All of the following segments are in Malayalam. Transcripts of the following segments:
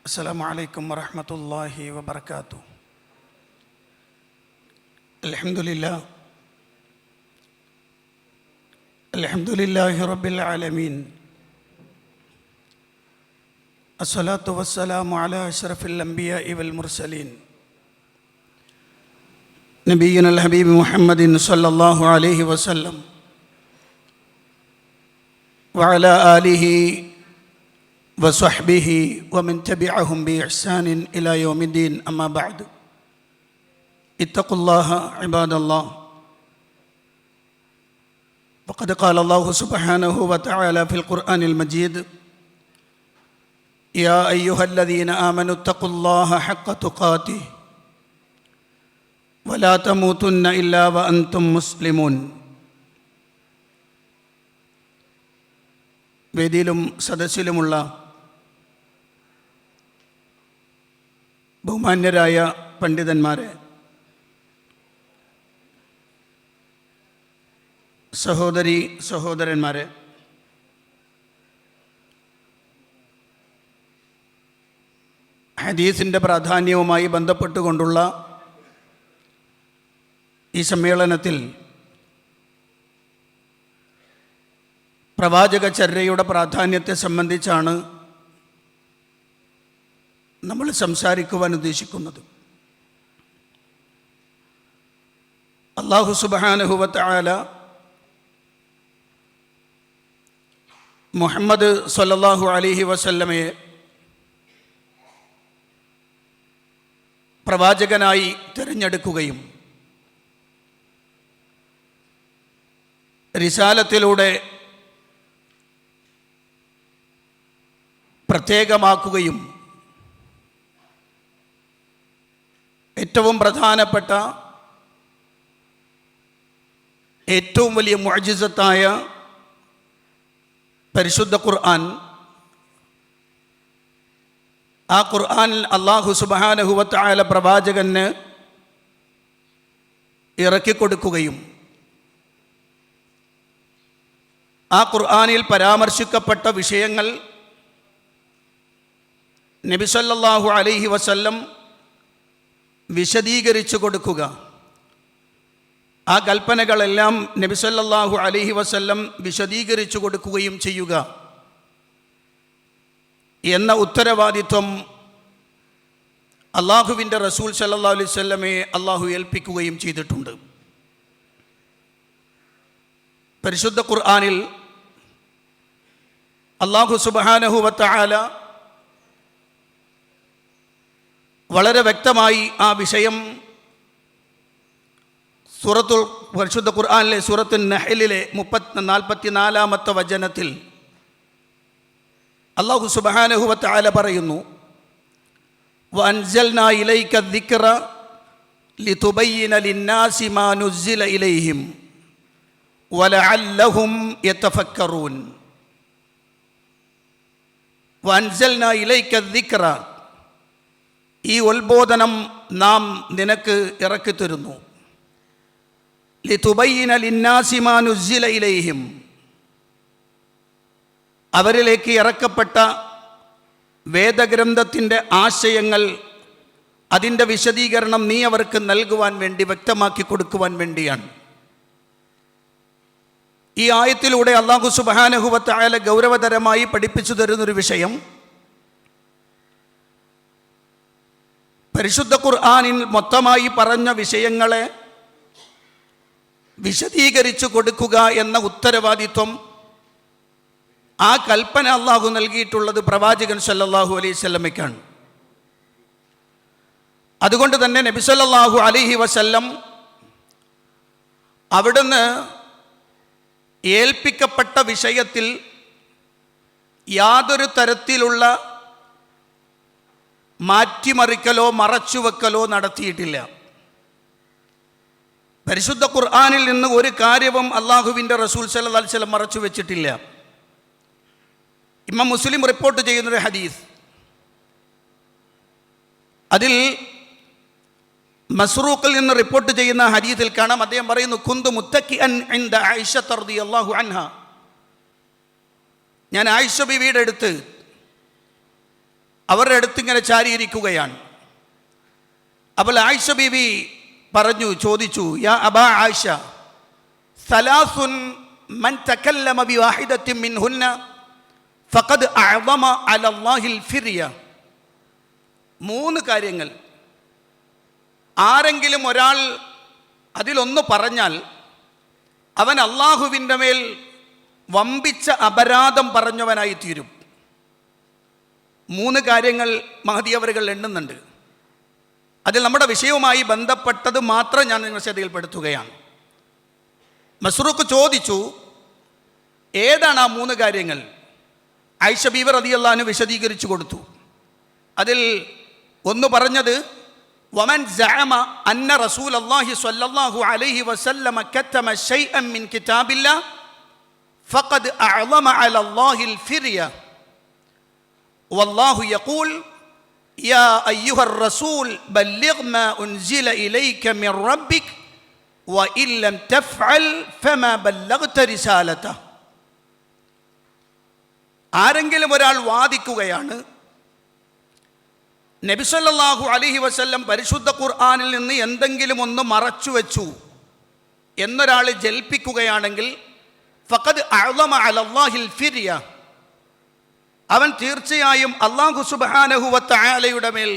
السلام عليكم ورحمة الله وبركاته. الحمد لله رب العالمين. الصلاة والسلام على أشرف الأنبياء والمرسلين نبينا الحبيب محمد صلى الله عليه وسلم وعلى آله وصحبه ومن تبعهم بإحسان إلى يوم الدين. أما بعد، اتقوا الله عباد الله. وقد قال الله سبحانه وتعالى في القرآن المجيد: يا أيها الذين آمنوا اتقوا الله حق تقاته ولا تموتن إلا وأنتم مسلمون. വേദിയിലും സദസ്സിലുമുള്ള ബഹുമാന്യരായ പണ്ഡിതന്മാരെ, സഹോദരി സഹോദരന്മാരെ, ഹദീസിൻ്റെ പ്രാധാന്യവുമായി ബന്ധപ്പെട്ടുകൊണ്ടുള്ള ഈ സമ്മേളനത്തിൽ പ്രവാചകചര്യയുടെ പ്രാധാന്യത്തെ സംബന്ധിച്ചാണ് നമ്മൾ സംസാരിക്കുവാൻ ഉദ്ദേശിക്കുന്നത്. അല്ലാഹു സുബ്ഹാനഹു വ തആല മുഹമ്മദ് സ്വല്ലല്ലാഹു അലൈഹി വസല്ലമയെ പ്രവാചകനായി തിരഞ്ഞെടുക്കുകയും റിസാലത്തിലൂടെ പ്രത്യേകമാക്കുകയും ഏറ്റവും പ്രധാനപ്പെട്ട ഏറ്റവും വലിയ മുഅ്ജിസത്തായ പരിശുദ്ധ ഖുർആൻ, ആ ഖുർആനിൽ അല്ലാഹു സുബ്ഹാനഹു വ തആല പ്രവാചകന് ഇറക്കിക്കൊടുക്കുകയും ആ ഖുർആനിൽ പരാമർശിക്കപ്പെട്ട വിഷയങ്ങൾ നബി സല്ലല്ലാഹു അലൈഹി വസല്ലം വിശദീകരിച്ചു കൊടുക്കുക, ആ കൽപ്പനകളെല്ലാം നബി സല്ലല്ലാഹു അലൈഹി വസല്ലം വിശദീകരിച്ചു കൊടുക്കുകയും ചെയ്യുക എന്ന ഉത്തരവാദിത്വം അള്ളാഹുവിൻ്റെ റസൂൽ സല്ലല്ലാഹു അലൈഹി വസല്ലമയെ അള്ളാഹു ഏൽപ്പിക്കുകയും ചെയ്തിട്ടുണ്ട്. പരിശുദ്ധ ഖുർആനിൽ അല്ലാഹു സുബ്ഹാനഹു വ തആല വളരെ വ്യക്തമായി ആ വിഷയം പരിശുദ്ധ ഖുർആനിലെ സൂറത്തുൻ നഹ്ലിലെ 44-ാമത്തെ വചനത്തിൽ അല്ലാഹു സുബ്ഹാനഹു വ തആല പറയുന്നു: വഅൻസൽനാ ഇലൈക ദിക്റ ലിതുബയ്യിന ലിന്നാസി മാ നുസ്സില ഇലൈഹിം വലഅല്ലഹും യതഫക്കറൂൻ. വഅൻസൽനാ ഇലൈക ദിക്റ, ഈ ഉത്ബോധനം നാം നിനക്ക് ഇറക്കിത്തരുന്നു. ലിതുബയ്യിന ലിന്നാസി മാ നുസ്സില ഇലൈഹിം, അവരിലേക്ക് ഇറക്കപ്പെട്ട വേദഗ്രന്ഥത്തിൻ്റെ ആശയങ്ങൾ, അതിൻ്റെ വിശദീകരണം നീ അവർക്ക് നൽകുവാൻ വേണ്ടി, വ്യക്തമാക്കി കൊടുക്കുവാൻ വേണ്ടിയാണ്. ഈ ആയത്തിലൂടെ അല്ലാഹു സുബ്ഹാനഹു വ തആല ഗൗരവതരമായി പഠിപ്പിച്ചു തരുന്നൊരു വിഷയം, പരിശുദ്ധ ഖുർആനിൽ മൊത്തമായി പറഞ്ഞ വിഷയങ്ങളെ വിശദീകരിച്ചു കൊടുക്കുക എന്ന ഉത്തരവാദിത്വം, ആ കൽപ്പന അള്ളാഹു നൽകിയിട്ടുള്ളത് പ്രവാചകൻ സല്ലല്ലാഹു അലൈഹി വസല്ലമയ്ക്കാണ്. അതുകൊണ്ട് തന്നെ നബി സല്ലല്ലാഹു അലൈഹി വസല്ലം അവിടുന്ന് ഏൽപ്പിക്കപ്പെട്ട വിഷയത്തിൽ യാതൊരു തരത്തിലുള്ള മാറ്റിമറിക്കലോ മറച്ചുവെക്കലോ നടത്തിയിട്ടില്ല. പരിശുദ്ധ ഖുർആനിൽ നിന്ന് ഒരു കാര്യവും അള്ളാഹുവിൻ്റെ റസൂൽ സല്ലല്ലാഹു അലൈഹി വസല്ലം മറച്ചു വെച്ചിട്ടില്ല. ഇമാം മുസ്ലിം റിപ്പോർട്ട് ചെയ്യുന്നൊരു ഹദീസ്, അതിൽ മസ്റൂഖിൽ നിന്ന് റിപ്പോർട്ട് ചെയ്യുന്ന ഹദീസിൽ കാണാം, അദ്ദേഹം പറയുന്നു: കുന്തു മുത്തക്കിഅൻ ഇൻദ ആയിഷ റളിയല്ലാഹു അൻഹ, ഞാൻ ആയിഷ ബീവിയുടെ അടുത്ത് അവരുടെ അടുത്തിങ്ങനെ ചാരിയിരിക്കുകയാണ്. അപ്പോൾ ആയിഷ ബീവി ചോദിച്ചു, യാ അബാ ആയിഷ, സലാസുൻ മൻ തകല്ലമ ബിവാഹിദത്തിൻ മിൻഹുന്ന ഫഖദ് അഅ്ളമ അലല്ലാഹിൽ ഫിർയ. 3 കാര്യങ്ങൾ, ആരെങ്കിലും ഒരാൾ അതിലൊന്ന് പറഞ്ഞാൽ അവൻ അള്ളാഹുവിൻ്റെ മേൽ വമ്പിച്ച അപരാധം പറഞ്ഞവനായി തീരും. 3 കാര്യങ്ങൾ മഹദി അവറുകൾ എണ്ണുന്നുണ്ട്. അതിൽ നമ്മുടെ വിഷയവുമായി ബന്ധപ്പെട്ടത് മാത്രം ഞാൻ നിങ്ങളുടെ ശ്രദ്ധയിൽപ്പെടുത്തുകയാണ്. മസ്റൂഖ് ചോദിച്ചു, ഏതാണ് ആ 3 കാര്യങ്ങൾ? ആയിഷ ബീവി റളിയല്ലാഹു അൻഹ വിശദീകരിച്ചു കൊടുത്തു. അതിൽ ഒന്ന് പറഞ്ഞത്, വമൻ സഅമ അന്ന റസൂലല്ലാഹി സ്വല്ലല്ലാഹു അലൈഹി വസല്ലമ കതമ ശൈഅൻ മിൻ കിതാബില്ലാഹ് ഫഖദ് അഅ്ളമ അലല്ലാഹിൽ ഫിർയ വല്ലാഹു യഖൂൽ യാ അയ്യുഹർ റസൂൽ ബല്ലിഗ് മാ ഉൻസില ഇലൈക മിർ റബ്ബിക് വഇൻ ലം തഫ്അൽ ഫമാ ബല്ലഗ്ത റിസാലതഹു. ആരെങ്കിലും ഒരാൾ വാദിക്കുകയാണ്, നബി സല്ലല്ലാഹു അലൈഹി വസല്ലം പരിശുദ്ധ ഖുർആനിൽ നിന്ന് എന്തെങ്കിലും ഒന്ന് മറച്ചു വെച്ചു എന്നൊരാൾ ജൽപ്പിക്കുകയാണെങ്കിൽ ഫഖദ് അഅ്ളമ അലല്ലാഹിൽ ഫിർയ, അവൻ തീർച്ചയായും അല്ലാഹു സുബ്ഹാനഹു വ തആലയുടെ മേൽ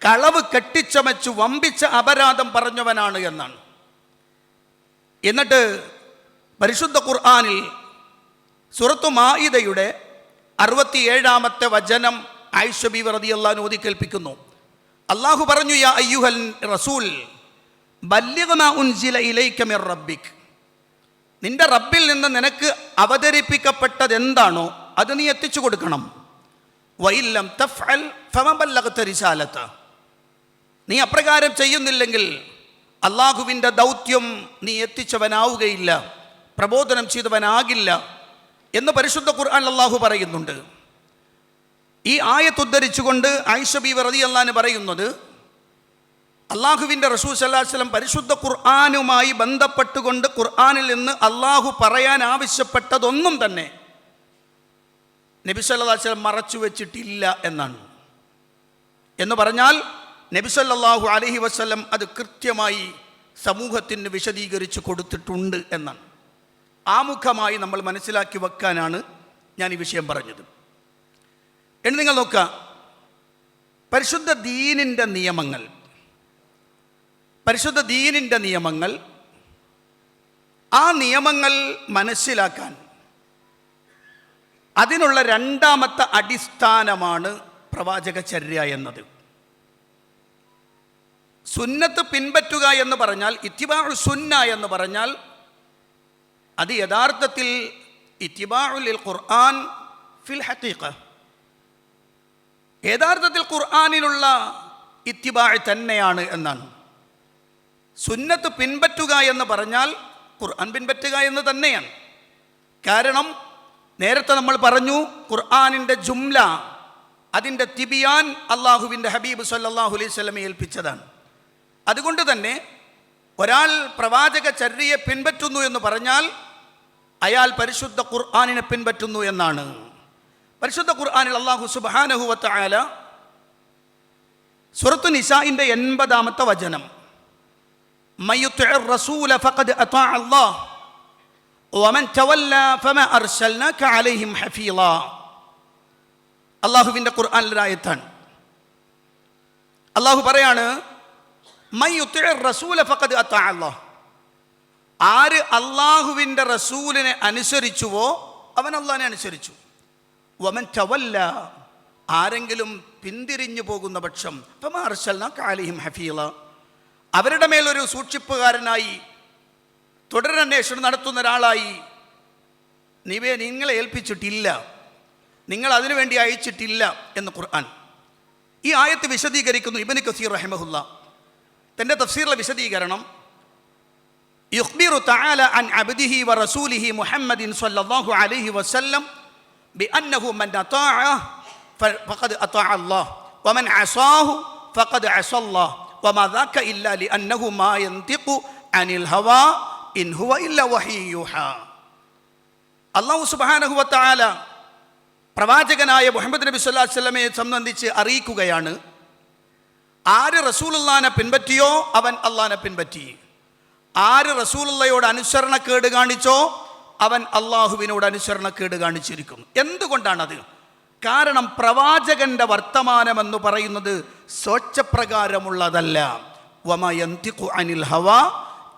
കളവ് കെട്ടിച്ചമച്ചു വമ്പിച്ച അപരാധം പറഞ്ഞവനാണ് എന്നാണ്. എന്നിട്ട് പരിശുദ്ധ ഖുർആനിൽ സൂറത്തു മാഇദയുടെ 67-ാമത്തെ വചനം ആയിഷ ബീവി റളിയല്ലാഹു അൻഹ ഓതി കേൾപ്പിക്കുന്നു. അല്ലാഹു പറഞ്ഞു, യാ അയ്യുഹൽ റസൂൽ ബല്ലിഗ് മാ ഉൻസില ഇലൈക മിർ റബ്ബിക്. നിന്റെ റബ്ബിൽ നിന്ന് നിനക്ക് അവതരിപ്പിക്കപ്പെട്ടത് എന്താണോ അത് നീ എത്തിച്ചു കൊടുക്കണം. വഇൻ ലം തഫ്അൽ ഫമാ ബല്ലഗ്ത റിസാലതഹു. നീ അപ്രകാരം ചെയ്യുന്നില്ലെങ്കിൽ അള്ളാഹുവിൻ്റെ ദൗത്യം നീ എത്തിച്ചവനാവുകയില്ല, പ്രബോധനം ചെയ്തവനാകില്ല എന്ന് പരിശുദ്ധ ഖുർആൻ അള്ളാഹു പറയുന്നുണ്ട്. ഈ ആയത്ത് ഉദ്ധരിച്ചുകൊണ്ട് ആയിഷ ബീവി റളിയല്ലാഹു അൻഹ പറയുന്നത്, അള്ളാഹുവിൻ്റെ റസൂൽ സല്ലല്ലാഹു അലൈഹി വസല്ലം പരിശുദ്ധ ഖുർആനുമായി ബന്ധപ്പെട്ടുകൊണ്ട് ഖുർആനിൽ നിന്ന് അള്ളാഹു പറയാൻ ആവശ്യപ്പെട്ടതൊന്നും തന്നെ നബി സല്ലല്ലാഹു അലൈഹി വസല്ലം മറച്ചു വെച്ചിട്ടില്ല എന്നാണ്. എന്ന് പറഞ്ഞാൽ നബി സല്ലല്ലാഹു അലൈഹി വസല്ലം അത് കൃത്യമായി സമൂഹത്തിന് വിശദീകരിച്ച് കൊടുത്തിട്ടുണ്ട് എന്നാണ്. ആമുഖമായി നമ്മൾ മനസ്സിലാക്കി വെക്കാനാണ് ഞാൻ ഈ വിഷയം പറഞ്ഞത്. എന്ന് നിങ്ങൾ നോക്കുക, പരിശുദ്ധ ദീനിൻ്റെ നിയമങ്ങൾ, പരിശുദ്ധ ദീനിൻ്റെ നിയമങ്ങൾ, ആ നിയമങ്ങൾ മനസ്സിലാക്കാൻ അതിനുള്ള 2ാമത്തെ അടിസ്ഥാനമാണ് പ്രവാചകചര്യ എന്നത്. സുന്നത്ത് പിൻപറ്റുക എന്ന് പറഞ്ഞാൽ, ഇത്തിബാഉ സുന്ന എന്ന് പറഞ്ഞാൽ, അത് യഥാർത്ഥത്തിൽ ഇത്തിബാഉ ലിൽ ഖുർആൻ ഫിൽ ഹഖീഖ, യഥാർത്ഥത്തിൽ ഖുർആനിലുള്ള ഇത്തിബാഅ് തന്നെയാണ് എന്നാണ്. സുന്നത്ത് പിൻപറ്റുക എന്ന് പറഞ്ഞാൽ ഖുർആൻ പിൻപറ്റുക എന്ന് തന്നെയാണ്. കാരണം നേരത്തെ നമ്മൾ പറഞ്ഞു, ഖുർആനിൻ്റെ ജുംല, അതിൻ്റെ തിബിയാൻ അള്ളാഹുവിൻ്റെ ഹബീബ് സല്ലല്ലാഹു അലൈഹി വസല്ലമയെ ഏൽപ്പിച്ചതാണ്. അതുകൊണ്ട് തന്നെ ഒരാൾ പ്രവാചകചര്യയെ പിൻപറ്റുന്നു എന്ന് പറഞ്ഞാൽ അയാൾ പരിശുദ്ധ ഖുർആനിനെ പിൻപറ്റുന്നു എന്നാണ്. പരിശുദ്ധ ഖുർആനിൽ അല്ലാഹു സുബ്ഹാനഹു വ തആല സൂറത്തു നിസാഇന്റെ 80-ാമത്തെ വചനം, മയ്യുതിഉർ റസൂല ഫഖദ് അതാഅ അല്ലാഹ് വമൻ തവല്ല ഫമാ അർസൽനാക അലൈഹിം ഹഫീള. അല്ലാഹുവിൻ്റെ ഖുർആനിലെ ആയത്താണ്. അല്ലാഹു പറയാണ്, മയ്യുതിഉർ റസൂല ഫഖദ് അതാഅ അല്ലാഹ്. ആര് അല്ലാഹുവിൻ്റെ റസൂലിനെ അനുസരിച്ചുവോ അവൻ അല്ലാഹുവിനെ അനുസരിച്ചു. വമൻ തവല്ല, ആരെങ്കിലും പിന്തിരിഞ്ഞു പോകുന്ന പക്ഷം ഫമാ അർസൽനാക അലൈഹിം ഹഫീള, അവരുടെ മേലൊരു സൂക്ഷിപ്പുകാരനായി തുടരന്വേഷണം നടത്തുന്ന ഒരാളായി നിങ്ങളെ ഏൽപ്പിച്ചിട്ടില്ല, നിങ്ങൾ അതിനുവേണ്ടി അയച്ചിട്ടില്ല എന്ന് ഖുർആൻ ഈ ആയത്ത് വിശദീകരിക്കുന്നു. ഇബ്നു കസീർ റഹിമഹുല്ലാ തൻ്റെ തഫ്സീറിലെ വിശദീകരണം, യുഖ്ബിറു തആല അൻ അബ്ദിഹി വ റസൂലിഹി മുഹമ്മദിൻ സ്വല്ലല്ലാഹു അലൈഹി വസല്ലം ബിഅന്നഹു മൻ അതാഅഹു ഫഖദ് അതാഅ അല്ലാഹ് വമൻ അസാഹു ഫഖദ് അസ അല്ലാഹ് വമാ ദാക ഇല്ലാ ലിഅന്നഹു മാ യൻതിഖു അനിൽ ഹവാ ഇൻ ഹുവ ഇല്ലാ വഹ്യു യൂഹാ. അല്ലാഹു സുബ്ഹാനഹു വ തആല പ്രവാചകനായ മുഹമ്മദ് നബി സല്ലല്ലാഹു അലൈഹി വസല്ലമയെ സംബന്ധിച്ച് അറിയിക്കുകയാണ്, ആര് റസൂലുള്ളാഹിനെ പിൻപറ്റിയോ അവൻ അള്ളാഹിനെ പിൻപറ്റി, ആര് റസൂലുള്ളാഹിയോട് അനുസരണക്കേട് കാണിച്ചോ അവൻ അള്ളാഹുവിനോട് അനുസരണക്കേട് കാണിച്ചിരിക്കുന്നു. എന്തുകൊണ്ടാണത്? കാരണം പ്രവാചകന്റെ വർത്തമാനമെന്ന് പറയുന്നത് സ്വച്ഛപ്രകാരമുള്ളതല്ല. വമാ യന്തിഖു അനിൽ ഹവാ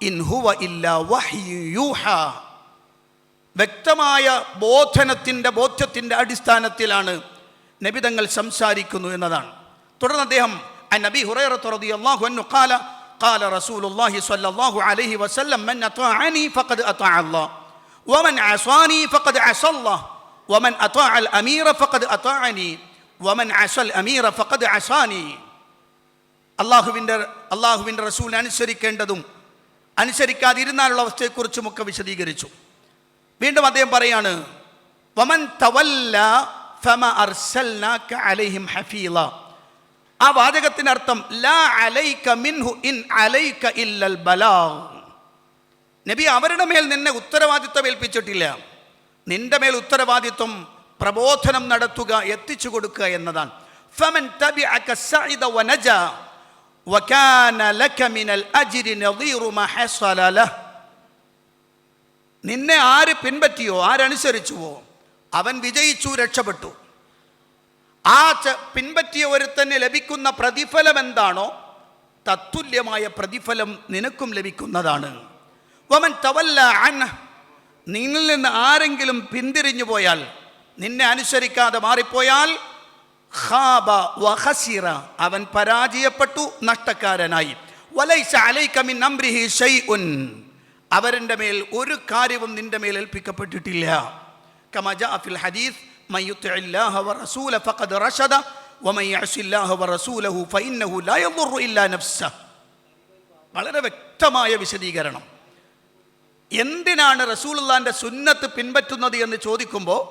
ഇൻ ഹുവ ഇല്ലാ വഹ്യു യൂഹാ. വ്യക്തമായ ബോധ്യത്തിൻ്റെ അടിസ്ഥാനത്തിലാണ് നബിതങ്ങൾ സംസാരിക്കുന്നു എന്നതാണ്. തുടർന്ന് അദ്ദേഹം നബി ഹുറൈറ റളിയല്ലാഹു അൻഹു ഖാല ഖാല റസൂലുള്ളാഹി സ്വല്ലല്ലാഹു അലൈഹി വസല്ലം മൻ അതാഅനി ഫഖദ് അതാഅ അല്ലാഹ് വമൻ അസാനി ഫഖദ് അസല്ലാഹ് വമൻ അതാഅൽ അമീറ ഫഖദ് അതാഅനി വമൻ അസൽ അമീറ ഫഖദ് അസാനി. അള്ളാഹുവിൻ്റെ റസൂലിനെ അനുസരിക്കേണ്ടതും അനുസരിക്കാതിരുന്നാലുള്ള അവസ്ഥയെക്കുറിച്ചുമൊക്കെ വിശദീകരിച്ചു. വീണ്ടും അദ്ദേഹം പറയാണ്, വമൻ തവല്ല ഫമ അർസൽനാക അലൈഹിം ഹഫീള. ആ വാചകത്തിൻ്റെ അർത്ഥം ലാ അലൈക മിൻഹു ഇൻ അലൈക ഇല്ലൽ ബലാഗ്. നബി അവരുടെ മേൽ നിന്നെ ഉത്തരവാദിത്വം ഏൽപ്പിച്ചിട്ടില്ല, നിന്റെ മേൽ ഉത്തരവാദിത്വം പ്രബോധനം നടത്തുക, എത്തിച്ചു കൊടുക്കുക എന്നതാണ്. ഫമൻ തബിഅക സഇദ വനജ വകാന ലക മിനൽ അജ്രി നദീറു മാ ഹസല ലഹ്. നിന്നെ ആര് പിൻപറ്റിയോ ആരനുസരിച്ചുവോ അവൻ വിജയിച്ചു, രക്ഷപ്പെട്ടു. ആ പിൻപറ്റിയ ഒരുത്തന് ലഭിക്കുന്ന പ്രതിഫലം എന്താണോ തത്തുല്യമായ പ്രതിഫലം നിനക്കും ലഭിക്കുന്നതാണ്. വമൻ തവല്ല അൻഹു, നിന്നിൽ നിന്ന് ആരെങ്കിലും പിന്തിരിഞ്ഞു പോയാൽ, നിന്നെ അനുസരിക്കാതെ മാറിപ്പോയാൽ, ഖാബ വഖസിറ, അവൻ പരാജയപ്പെട്ടു, നഷ്ടക്കാരനായി. വലൈസ അലൈക മിൻ അംരിഹി ശൈഉൻ, അവരുടെ മേൽ ഒരു കാര്യവും നിന്റെ മേൽ ഏൽപ്പിക്കപ്പെട്ടിട്ടില്ല. കമാ ജാഅ ഫിൽ ഹദീസ് മൻ യുതിഇല്ലാഹ വറസൂല ഫഖദ് റശദ വമൻ യഅസില്ലാഹ വറസൂലഹു ഫഇന്നഹു ലാ യദുറു ഇല്ലാ നഫ്സഹ. വളരെ വ്യക്തമായ വിശദീകരണം. എന്തിനാണ് റസൂലുള്ളാഹിന്റെ സുന്നത്ത് പിൻപറ്റുന്നത് എന്ന് ചോദിക്കുമ്പോൾ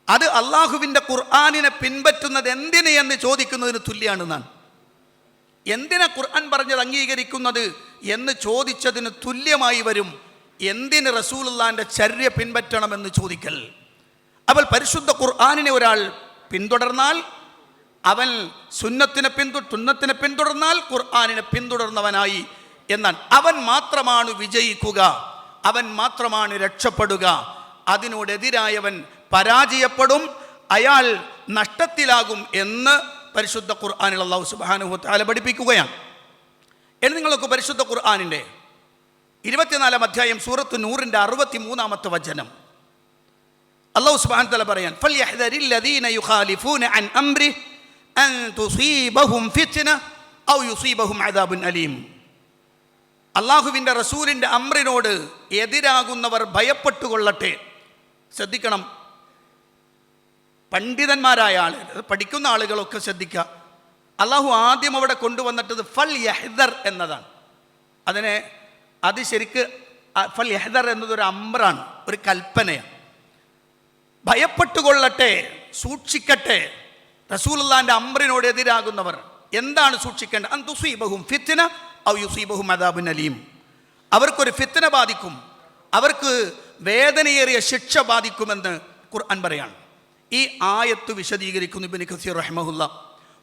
അത് അള്ളാഹുവിൻ്റെ ഖുർആനിനെ പിൻപറ്റുന്നത് എന്തിന് എന്ന് ചോദിക്കുന്നതിന് തുല്യമാണെന്നാണ്. എന്തിനാ ഖുർആൻ പറഞ്ഞത് അംഗീകരിക്കുന്നത് എന്ന് ചോദിച്ചതിന് തുല്യമായി വരും എന്തിന് റസൂലുള്ളാഹിന്റെ ചര്യ പിൻപറ്റണമെന്ന് ചോദിക്കൽ. അപ്പോൾ പരിശുദ്ധ ഖുർആനിനെ ഒരാൾ പിന്തുടർന്നാൽ അവൻ സുന്നത്തിനെ പിന്തുടർന്നാൽ ഖുർആനിനെ പിന്തുടർന്നവനായി എന്നാണ്. അവൻ മാത്രമാണ് വിജയിക്കുക, അവൻ മാത്രമാണ് രക്ഷപ്പെടുക. അതിനോടെതിരായവൻ പരാജയപ്പെടും, അയാൾ നഷ്ടത്തിലാകും എന്ന് പരിശുദ്ധ ഖുർആനിൽ അല്ലാഹു സുബ്ഹാനഹു വ തആല പഠിപ്പിക്കുകയാണ്. ഇനി നിങ്ങൾക്ക് പരിശുദ്ധ ഖുർആനിൻ്റെ 24-ാം അധ്യായം സൂറത്ത് നൂറിൻ്റെ 63-ാമത്തെ വചനം അല്ലാഹു സുബ്ഹാനഹു വ തആല പറയാൻ, ഫൽയഹ്ദരിൽ ലദീന യുഖാലിഫൂന അൻ അംരി അൻ തുസീബഹും ഫിത്ന ഔ യുസീബഹും അദാബുൻ അലീം. അള്ളാഹുവിൻ്റെ റസൂലിൻ്റെ അമ്രിനോട് എതിരാകുന്നവർ ഭയപ്പെട്ടുകൊള്ളട്ടെ. ശ്രദ്ധിക്കണം, പണ്ഡിതന്മാരായ ആളുകൾ, പഠിക്കുന്ന ആളുകളൊക്കെ ശ്രദ്ധിക്കുക. അള്ളാഹു ആദ്യം അവിടെ കൊണ്ടുവന്നിട്ടത് ഫൽ യഹ്ദർ എന്നതാണ്. അത് ശരിക്ക് ഫൽ യഹ്ദർ എന്നതൊരു അമ്രാണ്, ഒരു കൽപ്പനയാണ്. ഭയപ്പെട്ടുകൊള്ളട്ടെ, സൂക്ഷിക്കട്ടെ. റസൂലുള്ളാഹിന്റെ അമ്രിനോട് എതിരാകുന്നവർ എന്താണ് സൂക്ഷിക്കേണ്ടത്? അൻ തുസീബഹും ഫിത്ന ഔ യുസീബഹും അദാബുൻ അലീം. അവർക്കൊരു ഫിത്ന ബാധിക്കും, അവർക്ക് വേദനയേറിയ ശിക്ഷ ബാധിക്കുമെന്ന് ഖുർആൻ പറയാണ്. ഈ ആയത്ത് വിശദീകരിക്കുന്നു ഇബ്നു കസീർ റഹിമഹുല്ലാഹ്.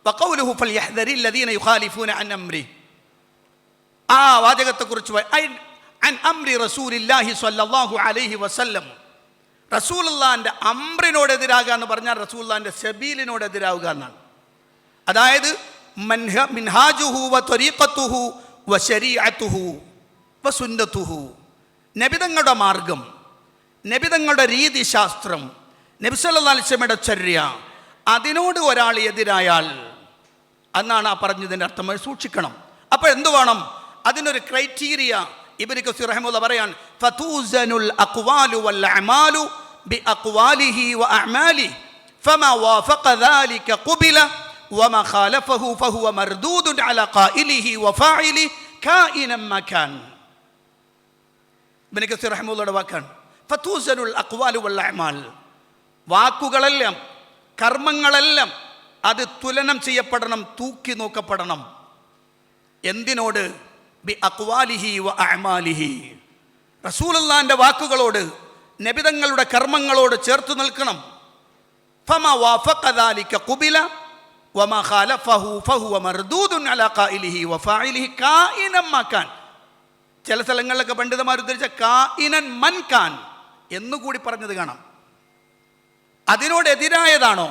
വഖൗലുഹു ഫൽയഹ്ദരിൽ ലദീന യുഖാലിഫൂന അൻ അംരി. ആ വാചകത്തെക്കുറിച്ച് അൻ അംരി റസൂലില്ലാഹി സ്വല്ലല്ലാഹു അലൈഹി വസല്ലം. റസൂലുള്ളാഹിന്റെ അംറിനോട് എതിരാകുക എന്ന് പറഞ്ഞാൽ റസൂലുള്ളാഹിന്റെ സബീലിനോട് എതിരാവുക എന്നാണ്. അതായത് മിൻഹാജുഹു വ ത്വരീഖത്തുഹു വ ശരീഅത്തുഹു വ സുന്നത്തുഹു. നബിതങ്ങളുടെ മാർഗം, നബിതങ്ങളുടെ രീതിശാസ്ത്രം, നബി സല്ലല്ലാഹു അലൈഹി വസല്ലമയുടെ ചര്യ, അതിനോട് ഒരാൾ എതിരായാൽ എന്നാണ് ആ പറഞ്ഞതിൻ്റെ അർത്ഥം. സൂക്ഷിക്കണം. അപ്പോൾ എന്തു വേണം? അതിനൊരു ക്രൈറ്റീരിയ ഇബ്നു കസീർ റഹിമഹുല്ലാഹ് പറയാൻ, ഫതൂസനുൽ അഖ്വാലു വൽ അഅമാലു ബി അഖ്വാലിഹി വ അഅമാലിഹി ഫമാ വാഫഖ ദാലിക ഖുബില വമാ ഖാലഫഹു ഫഹുവ മർദൂദുൻ അലാ ഖായിലിഹി വ ഫാഇലിഹി കായിനം മകാൻ. ഇബ്നു കസീർ റഹിമഹുല്ലാഹുടെ വാക്കാണ്. ഫതൂസനുൽ അഖ്വാലു വൽ അഅമാൽ, വാക്കുകളെല്ലാം കർമ്മങ്ങളെല്ലാം അത് തുലനം ചെയ്യപ്പെടണം, തൂക്കി നോക്കപ്പെടണം. എന്തിനോട്? ബി അഖ്വാലിഹി വ അഅമാലിഹി. റസൂലുള്ളാഹിന്റെ വാക്കുകളോട്, നബിതങ്ങളുടെ കർമ്മങ്ങളോട് ചേർത്ത് നിൽക്കണം. ഫമാ വാഫഖ ദാലിക ഖുബില വമാ ഖാലഫഹു ഫഹുവ മർദൂദുൻ അലാ ഖായിലിഹി വഫാഇലിഹി കായിനൻ മാ കാൻ. ചില സ്ഥലങ്ങളിലൊക്കെ പണ്ഡിതന്മാർ ഉദ്ധരിച്ച കായിനൻ മൻ കാൻ എന്നുകൂടി പറഞ്ഞത് കാണാം. അതിനോട് എതിരായതാണോ?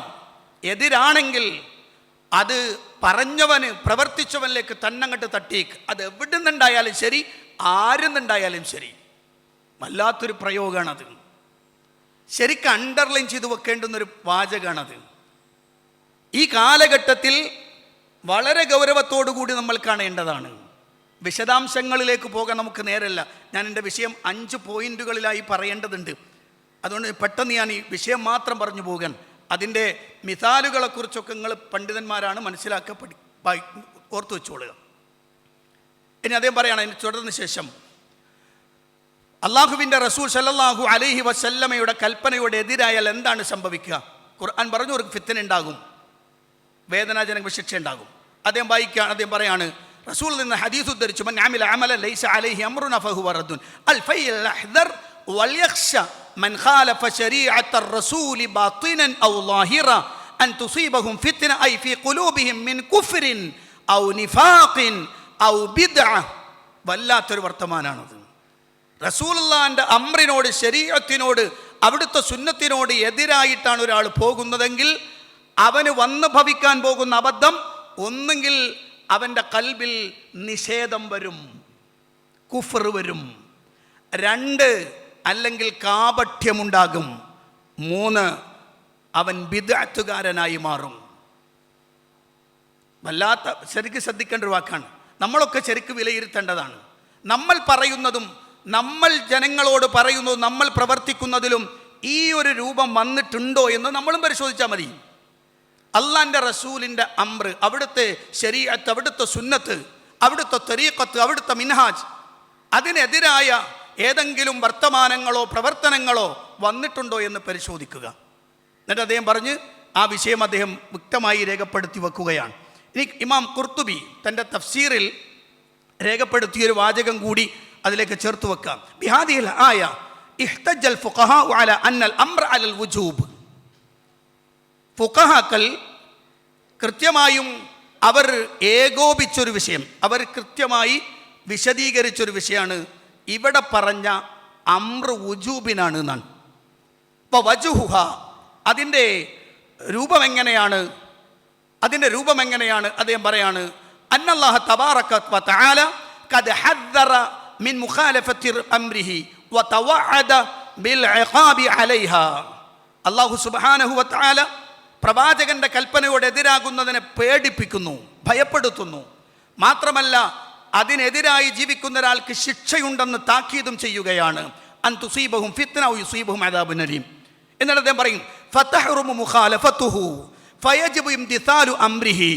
എതിരാണെങ്കിൽ അത് പറഞ്ഞവന് പ്രവർത്തിച്ചവനിലേക്ക് തന്നങ്ങട്ട് തട്ടിയേക്ക്. അത് എവിടെ നിന്നുണ്ടായാലും ശരി, ആരിൽ നിന്നുണ്ടായാലും ശരി. വല്ലാത്തൊരു പ്രയോഗമാണത്. ശരിക്കും അണ്ടർലൈൻ ചെയ്ത് വെക്കേണ്ടുന്നൊരു വാചകമാണത്. ഈ കാലഘട്ടത്തിൽ വളരെ ഗൗരവത്തോടു കൂടി നമ്മൾ കാണേണ്ടതാണ്. വിശദാംശങ്ങളിലേക്ക് പോകാൻ നമുക്ക് നേരല്ല. ഞാൻ എൻ്റെ വിഷയം 5 പോയിന്റുകളിലായി പറയേണ്ടതുണ്ട്. അതുകൊണ്ട് പെട്ടെന്ന് ഞാൻ ഈ വിഷയം മാത്രം പറഞ്ഞു പോകാൻ. അതിൻ്റെ മിസാലുകളെക്കുറിച്ചൊക്കെ നിങ്ങൾ പണ്ഡിതന്മാരാണ് മനസ്സിലാക്കപ്പെടി ഓർത്തു വെച്ചോളുക. ഇനി അദ്ദേഹം പറയാണ്, അതിന് തുടർന്ന ശേഷം അള്ളാഹുവിൻ്റെ റസൂൽ സല്ലല്ലാഹു അലൈഹി വസല്ലമയുടെ കൽപ്പനയോട് എതിരായാൽ എന്താണ് സംഭവിക്കുക? ഖുർആൻ പറഞ്ഞു, ഒരു ഫിത്ന ഉണ്ടാകും, വേദനാജനക ശിക്ഷ ഉണ്ടാകും. അദ്ദേഹം പറയാണ്, റസൂൽ നിന്ന് ഹദീസ് ഉദ്ധരിച്ചു, മൻ അമില അമലൻ ലൈസ അലൈഹി അംറുനാ ഫഹുവ റദ്ദുൻ അൽഫയൽഹദർ വൽയഖ്ശ മൻ ഖാലഫ ശരീഅത്തർ റസൂലി ബാത്തിനൻ ഔ ളാഹിറ അൻ തുസീബഹും ഫിത്ന ഐ ഫീ ഖുലൂബിഹിം മിൻ കുഫ്രിൻ ഔ നിഫാഖിൻ ഔ ബിദ്അ. വല്ലാത്തൊരു വർത്തമാനാണത്. റസൂലുള്ളാഹിന്റെ അമ്രിനോട്, ശരീഅത്തിനോട്, അവിടുത്തെ സുന്നത്തിനോട് എതിരായിട്ടാണ് ഒരാൾ പോകുന്നതെങ്കിൽ അവന് വന്നു ഭവിക്കാൻ പോകുന്ന അബദ്ധം, ഒന്നുകിൽ അവൻ്റെ കൽബിൽ നിഷേധം വരും, കുഫർ വരും. 2, അല്ലെങ്കിൽ കാപഠ്യമുണ്ടാകും. 3, അവൻ ബിദ്അത്തുകാരനായി മാറും. വല്ലാത്ത, ശരിക്കും ശ്രദ്ധിക്കേണ്ട ഒരു വാക്കാണ്. നമ്മളൊക്കെ ശരിക്കും വിലയിരുത്തേണ്ടതാണ്. നമ്മൾ പറയുന്നതും നമ്മൾ ജനങ്ങളോട് പറയുന്നതും നമ്മൾ പ്രവർത്തിക്കുന്നതിലും ഈ ഒരു രൂപം വന്നിട്ടുണ്ടോ എന്ന് നമ്മളും പരിശോധിച്ചാൽ മതി. അള്ളാൻ്റെ റസൂലിൻ്റെ അംറ്, അവിടുത്തെ ശരീഅത്ത്, അവിടുത്തെ സുന്നത്ത്, അവിടുത്തെ തരീഖത്ത്, അവിടുത്തെ മിൻഹാജ്, അതിനെതിരായ ഏതെങ്കിലും വർത്തമാനങ്ങളോ പ്രവർത്തനങ്ങളോ വന്നിട്ടുണ്ടോ എന്ന് പരിശോധിക്കുക. എന്നിട്ട് അദ്ദേഹം പറഞ്ഞ് ആ വിഷയം അദ്ദേഹം വ്യക്തമായി രേഖപ്പെടുത്തി വെക്കുകയാണ്. ഇനി ഇമാം ഖുർത്തുബി തൻ്റെ തഫ്സീറിൽ രേഖപ്പെടുത്തിയൊരു വാചകം കൂടി അതിലേക്ക് ചേർത്ത് വെക്കാം. ബിഹാദിഹിൽ ആയ ഇഹ്തജൽ ഫുഖഹാഉ അലാ അന്നൽ അംറ അലൽ വുജൂബ്. ഫുഖഹാക്കൾ കൃത്യമായും അവർ ഏകോപിച്ചൊരു വിഷയം, അവർ കൃത്യമായി വിശദീകരിച്ചൊരു വിഷയമാണ് ഇവിടെ പറഞ്ഞ അംർ വുജൂബിനാണ് എന്നാണ്. അപ്പോൾ വജുഹുഹ, അതിൻ്റെ രൂപം എങ്ങനെയാണ്? അദ്ദേഹം പറയാണ്, അന്നല്ലാഹ തബാറക വ തആല ഖദ് ഹദ്ദറ മിൻ മുഖാലഫത്തി അംരിഹി വ തവഅദ ബിൽ ഇഖാബി അലൈഹാ. അല്ലാഹു സുബ്ഹാനഹു വ തആല പ്രവാചകന്റെ കൽപ്പനയോട് എതിരാകുന്നതിനെ പേടിപ്പിക്കുന്നു, ഭയപ്പെടുത്തുന്നു. മാത്രമല്ല അതിനെതിരായി ജീവിക്കുന്ന ഒരാൾക്ക് ശിക്ഷയുണ്ടെന്ന് താക്കീതും ചെയ്യുകയാണ്. അൻ തുസീബഹും ഫിത്ന ഔ യുസീബഹും അദാബുൻ അലീം. എന്നിട്ട് അദ്ദേഹം പറയും, ഫതഹ്റുമു മുഖാലഫതുഹു ഫയജിബു ഇംതിസാലു അംരിഹി.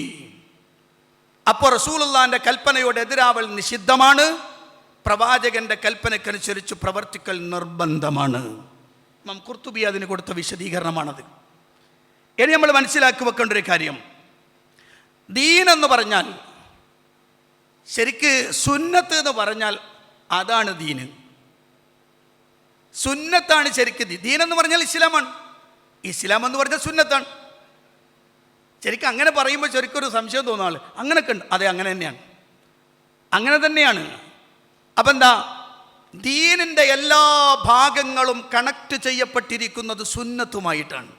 അപ്പോൾ റസൂലുള്ളാഹിന്റെ കൽപ്പനയോട് എതിരാവൽ നിഷിദ്ധമാണ്, പ്രവാചകന്റെ കൽപ്പനയ്ക്കനുസരിച്ച് പ്രവർത്തിക്കൽ നിർബന്ധമാണ്. ഇമാം ഖുർത്തുബി അതിന് കൊടുത്ത വിശദീകരണമാണത്. ഇനി നമ്മൾ മനസ്സിലാക്കി വെക്കേണ്ട ഒരു കാര്യം, ദീൻ എന്ന് പറഞ്ഞാൽ, ശരിക്ക് സുന്നത്ത് എന്ന് പറഞ്ഞാൽ അതാണ് ദീന്. സുന്നത്താണ് ശരിക്ക് ദീൻ എന്ന് പറഞ്ഞാൽ ഇസ്ലാമാണ്. ഇസ്ലാം എന്ന് പറഞ്ഞാൽ സുന്നത്താണ്. ശരിക്കും അങ്ങനെ പറയുമ്പോൾ ശരിക്കൊരു സംശയം തോന്നാൾ, അങ്ങനെയൊക്കെ ഉണ്ട്. അതെ, അങ്ങനെ തന്നെയാണ്, അങ്ങനെ തന്നെയാണ്. അപ്പം എന്താ, ദീനിൻ്റെ എല്ലാ ഭാഗങ്ങളും കണക്ട് ചെയ്യപ്പെട്ടിരിക്കുന്നത് സുന്നത്തുമായിട്ടാണ്.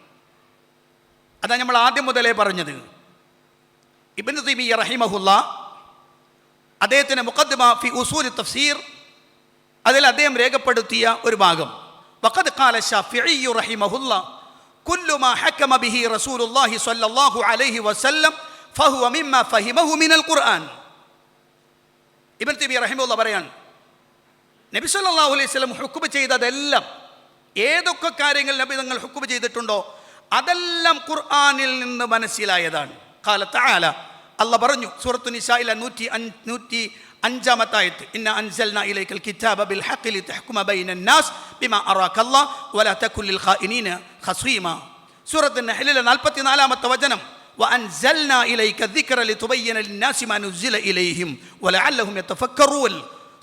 അതാണ് നമ്മൾ ആദ്യം മുതലേ പറഞ്ഞത്. ഇബ്നു തൈമിയ്യ റഹിമഹുല്ലാ അദ്ദേഹത്തിൻ്റെ മുഖദ്ദിമ ഫി ഉസൂൽ തഫ്സീർ, അതിൽ അദ്ദേഹം രേഖപ്പെടുത്തിയ ഒരു ഭാഗം, വഖദ് ഖാല ശാഫിഈ റഹിമഹുല്ലാ കുല്ലു മാ ഹക്കമ ബിഹി റസൂലുള്ളാഹി സ്വല്ലല്ലാഹു അലൈഹി വസല്ലം ഫഹുവ മിമ്മാ ഫഹിമഹു മിനൽ ഖുർആൻ. ഇബ്നു തൈമിയ്യ റഹിമഹുല്ലാ പറയാൻ, നബി സല്ലല്ലാഹു അലൈഹി വസല്ലം ഹുക്മ ചെയ്തതെല്ലാം, ഏതൊക്കെ കാര്യങ്ങൾ നബി തങ്ങൾ ഹുക്മ ചെയ്തിട്ടുണ്ടോ അതെല്ലാം ഖുർആനിൽ നിന്ന് മനസ്സിലായതാണ്. ഖാല തആല, അല്ലാഹ് പറഞ്ഞു സൂറത്തു നിസായിലെ 105-ാമത്തെ ആയത്ത്, ഇന്ന അൻസൽനാ ഇലൈക്കൽ കിതാബ ബിൽ ഹഖ് ലിതഹ്കുമ ബൈനൻ നാസ് ബിമാ അറാകല്ലാഹ് വലാ തകുൻ ലിൽ ഖായിനീന ഖസീമ. സൂറത്തു നഹ്ലിലെ 44-ാമത്തെ വചനം, വഅൻസൽനാ ഇലൈക ദിക്ര ലിതുബയ്യിന ലിന്നാസി മാ നുസില ഇലൈഹിം വലഅല്ലഹും യതഫക്കറൂൻ.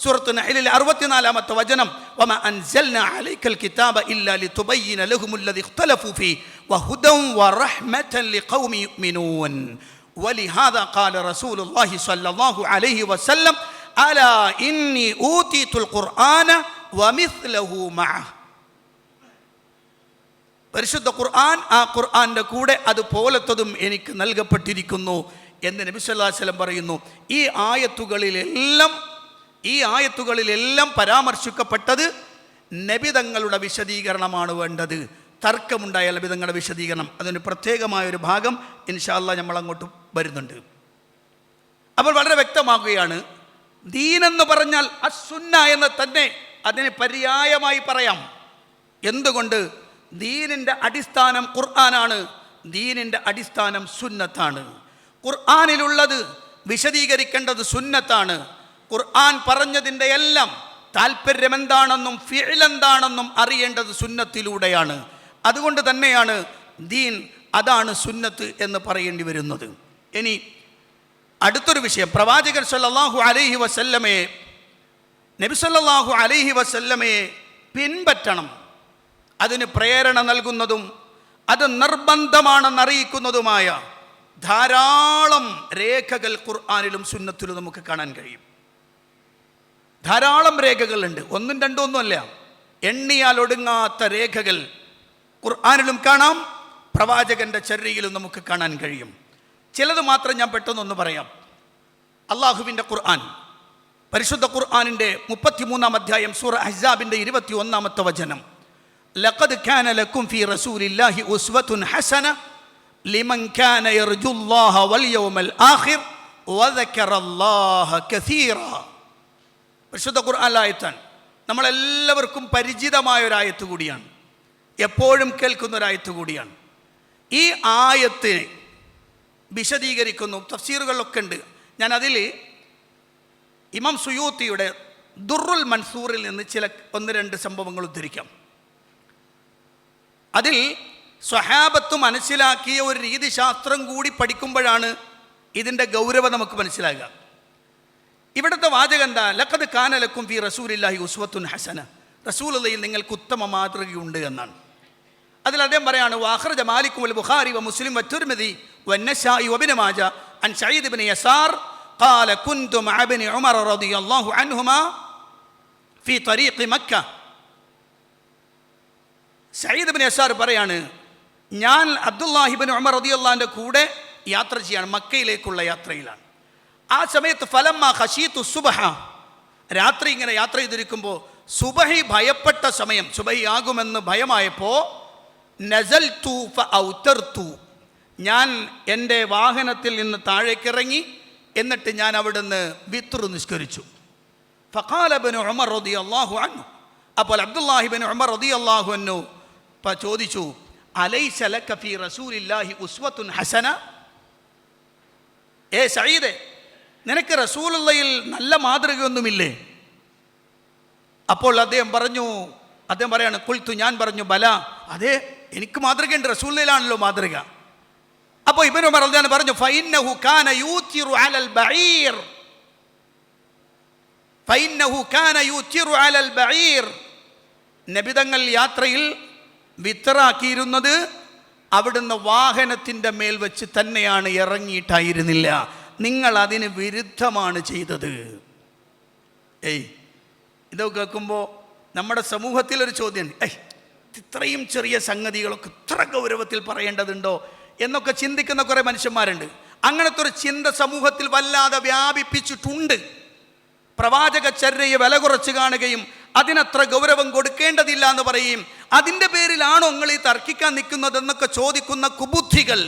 സൂറത്ത് നഹ്ലിലെ 64-ാമത്തെ വചനം, വമാ അൻസൽനാ അലൈക്കൽ കിതാബ ഇല്ലാ ലിതുബയ്യിന ലഹുമുല്ലദി ഇഖ്തലഫൂ ഫീഹി വഹുദൻ വറഹ്മതൻ ലിഖൗമി യുഅ്മിനൂൻ വലിഹാദാ ഖാല റസൂലുള്ളാഹി സ്വല്ലല്ലാഹു അലൈഹി വസല്ലം അലാ ഇന്നി ഊതീതുൽ ഖുർആന വമിസ്ലഹു മഅഹ്. പരിശുദ്ധ ഖുർആൻ, ആ ഖുർആന്റെ കൂടെ അതുപോലത്തതും എനിക്ക് നൽകപ്പെട്ടിരിക്കുന്നു എന്ന് നബി സല്ലല്ലാഹു അലൈഹി വസല്ലം പറയുന്നു. ഈ ആയത്തുകളിലെല്ലാം പരാമർശിക്കപ്പെട്ടത് നബിതങ്ങളുടെ വിശദീകരണമാണ് വേണ്ടത്. തർക്കമുണ്ടായ നബിതങ്ങളുടെ വിശദീകരണം, അതിന് പ്രത്യേകമായൊരു ഭാഗം ഇൻഷാ അല്ലാഹ് നമ്മൾ അങ്ങോട്ട് വരുന്നുണ്ട്. അപ്പോൾ വളരെ വ്യക്തമാകുകയാണ്, ദീനെന്ന് പറഞ്ഞാൽ അസ്സുന്ന എന്ന് തന്നെ അതിന് പര്യായമായി പറയാം. എന്തുകൊണ്ട്? ദീനിൻ്റെ അടിസ്ഥാനം ഖുർആനാണ്, ദീനിൻ്റെ അടിസ്ഥാനം സുന്നത്താണ്. ഖുർആനിലുള്ളത് വിശദീകരിക്കേണ്ടത് സുന്നത്താണ്. ഖുർആൻ പറഞ്ഞതിൻ്റെ എല്ലാം താല്പര്യം എന്താണെന്നും ഫിഅൽ എന്താണെന്നും അറിയേണ്ടത് സുന്നത്തിലൂടെയാണ്. അതുകൊണ്ട് തന്നെയാണ് ദീൻ, അതാണ് സുന്നത്ത് എന്ന് പറയേണ്ടി വരുന്നത്. ഇനി അടുത്തൊരു വിഷയം, പ്രവാചകൻ സല്ലല്ലാഹു അലൈഹി വസല്ലമയെ, നബി സല്ലല്ലാഹു അലൈഹി വസല്ലമയെ പിൻപറ്റണം. അതിന് പ്രേരണ നൽകുന്നതും അത് നിർബന്ധമാണെന്ന് അറിയിക്കുന്നതുമായ ധാരാളം രേഖകൾ ഖുർആനിലും സുന്നത്തിലും നമുക്ക് കാണാൻ കഴിയും. ധാരാളം രേഖകളുണ്ട്, ഒന്നും രണ്ടും ഒന്നുമല്ല, എണ്ണിയാൽ ഒടുങ്ങാത്ത രേഖകൾ ഖുർആനിലും കാണാം, പ്രവാചകന്റെ ചര്യയിലും നമുക്ക് കാണാൻ കഴിയും. ചിലത് മാത്രം ഞാൻ പെട്ടെന്നൊന്ന് പറയാം. അള്ളാഹുവിൻ്റെ ഖുർആൻ, പരിശുദ്ധ ഖുർആനിൻ്റെ 33-ാം അധ്യായം സൂറ അഹ്സാബിൻ്റെ 21-ാമത്തെ വചനം, ലഖദ് കാന ലക്കും ഫീ റസൂലില്ലാഹി ഉസ്വത്തുൻ ഹസന ലിമൻ കാന യർജുല്ലാഹ വൽ യൗമൽ ആഖിർ വദക്കറല്ലാഹ കസീറ. പരിശുദ്ധ ഖുർആൻ ആയത്താണ്, നമ്മളെല്ലാവർക്കും പരിചിതമായ ഒരായത്ത് കൂടിയാണ്, എപ്പോഴും കേൾക്കുന്ന ഒരായത്ത് കൂടിയാണ്. ഈ ആയത്തിനെ വിശദീകരിക്കുന്നു, തഫ്സീറുകളിലൊക്കെ ഉണ്ട്. ഞാൻ അതിൽ ഇമാം സുയൂത്തിയുടെ ദുർറുൽ മൻസൂറിൽ നിന്ന് ചില 1-2 സംഭവങ്ങൾ ഉദ്ധരിക്കാം. അതിൽ സ്വഹാബത്ത് മനസ്സിലാക്കിയ ഒരു രീതിശാസ്ത്രം കൂടി പഠിക്കുമ്പോഴാണ് ഇതിൻ്റെ ഗൗരവം നമുക്ക് മനസ്സിലാകുക. ഇവിടുത്തെ വാചകം എന്താ? ലഖദ് കാന ലക്കും ഫീ റസൂലില്ലാഹി ഉസ്വത്തുൻ ഹസന, റസൂലുള്ളാഹിയിൽ നിങ്ങൾക്ക് ഉത്തമ മാതൃകയുണ്ട് എന്നാണ്. അതിൽ അദ്ദേഹം പറയാണ്, വഅഖ്റജ മാലിക് വൽ ബുഖാരി വ മുസ്ലിം വ തിർമിദി വന്നസായി വഇബ്നു മാജ അൻ സഈദ് ഇബ്നു യസാർ ഖാല കുൻതു മഅ ഇബ്നു ഉമർ റളിയല്ലാഹു അൻഹുമാ ഫീ തരീഖി മക്ക. സഈദ് ഇബ്നു യസാർ പറയാണ്, ഞാൻ അബ്ദുല്ലാഹി ഇബ്നു ഉമർ റളിയല്ലാഹുവിൻ്റെ കൂടെ യാത്ര ചെയ്യാണ്, മക്കയിലേക്കുള്ള യാത്രയിലാണ്. ആ സമയത്ത് ഫലമ്മ ഖശീതു സുബ്ഹ, രാത്രി ഇങ്ങനെ യാത്ര ചെയ്തിരിക്കുമ്പോൾ സുബഹി ഭയപ്പെട്ട സമയം, സുബഹി ആകുമെന്ന് ഭയമായപ്പോൾ നസൽതു ഫഔതർതു, ഞാൻ എൻ്റെ വാഹനത്തിൽ നിന്ന് താഴേക്കിറങ്ങി, എന്നിട്ട് ഞാൻ അവിടുന്ന് വിത്ർ നിസ്കരിച്ചു. ഫഖാല ഇബ്നു ഉമർ റളിയല്ലാഹു അൻഹു, അപ്പോൾ അബ്ദുല്ലാഹി ഇബ്നു ഉമർ റളിയല്ലാഹു അൻഹു ചോദിച്ചു, അലൈസ ലക ഫീ റസൂലില്ലാഹി ഉസ്വത്തുൻ ഹസന, ഏ സഈദേ, നിനക്ക് റസൂലുള്ളാഹിയിൽ നല്ല മാതൃകയൊന്നുമില്ലേ? അപ്പോൾ അദ്ദേഹം പറയാണ്, ഖുൽതു, ഞാൻ പറഞ്ഞു, ബല, അതെ, എനിക്ക് മാതൃകയുണ്ട്, റസൂലുള്ളാഹിലാണല്ലോ മാതൃക. അപ്പോൾ ഇബ്നു ഉമർ റളിയല്ലാഹു അൻഹു പറഞ്ഞു, ഫഇന്നഹു കാന യൂതിറു അലൽ ബഈർ, ഫഇന്നഹു കാന യൂതിറു അലൽ ബഈർ, നബിതങ്ങൾ യാത്രയിൽ വിത്തറാക്കിയിരുന്നത് അവിടുന്ന് വാഹനത്തിൻ്റെ മേൽ വെച്ച് തന്നെയാണ്, ഇറങ്ങിയിട്ടായിരുന്നില്ല. നിങ്ങൾ അതിന് വിരുദ്ധമാണ് ചെയ്തത്. ഇതൊക്കെ കേൾക്കുമ്പോൾ നമ്മുടെ സമൂഹത്തിലൊരു ചോദ്യം, ഇത്രയും ചെറിയ സംഗതികളൊക്കെ ഇത്ര ഗൗരവത്തിൽ പറയേണ്ടതുണ്ടോ എന്നൊക്കെ ചിന്തിക്കുന്ന കുറേ മനുഷ്യന്മാരുണ്ട്. അങ്ങനത്തെ ഒരു ചിന്ത സമൂഹത്തിൽ വല്ലാതെ വ്യാപിപ്പിച്ചിട്ടുണ്ട്. പ്രവാചക ചര്യയെ വില കുറച്ച് കാണുകയും അതിനത്ര ഗൗരവം കൊടുക്കേണ്ടതില്ല എന്ന് പറയുകയും അതിൻ്റെ പേരിലാണോ നിങ്ങൾ ഈ തർക്കിക്കാൻ നിൽക്കുന്നതെന്നൊക്കെ ചോദിക്കുന്ന കുബുദ്ധികൾ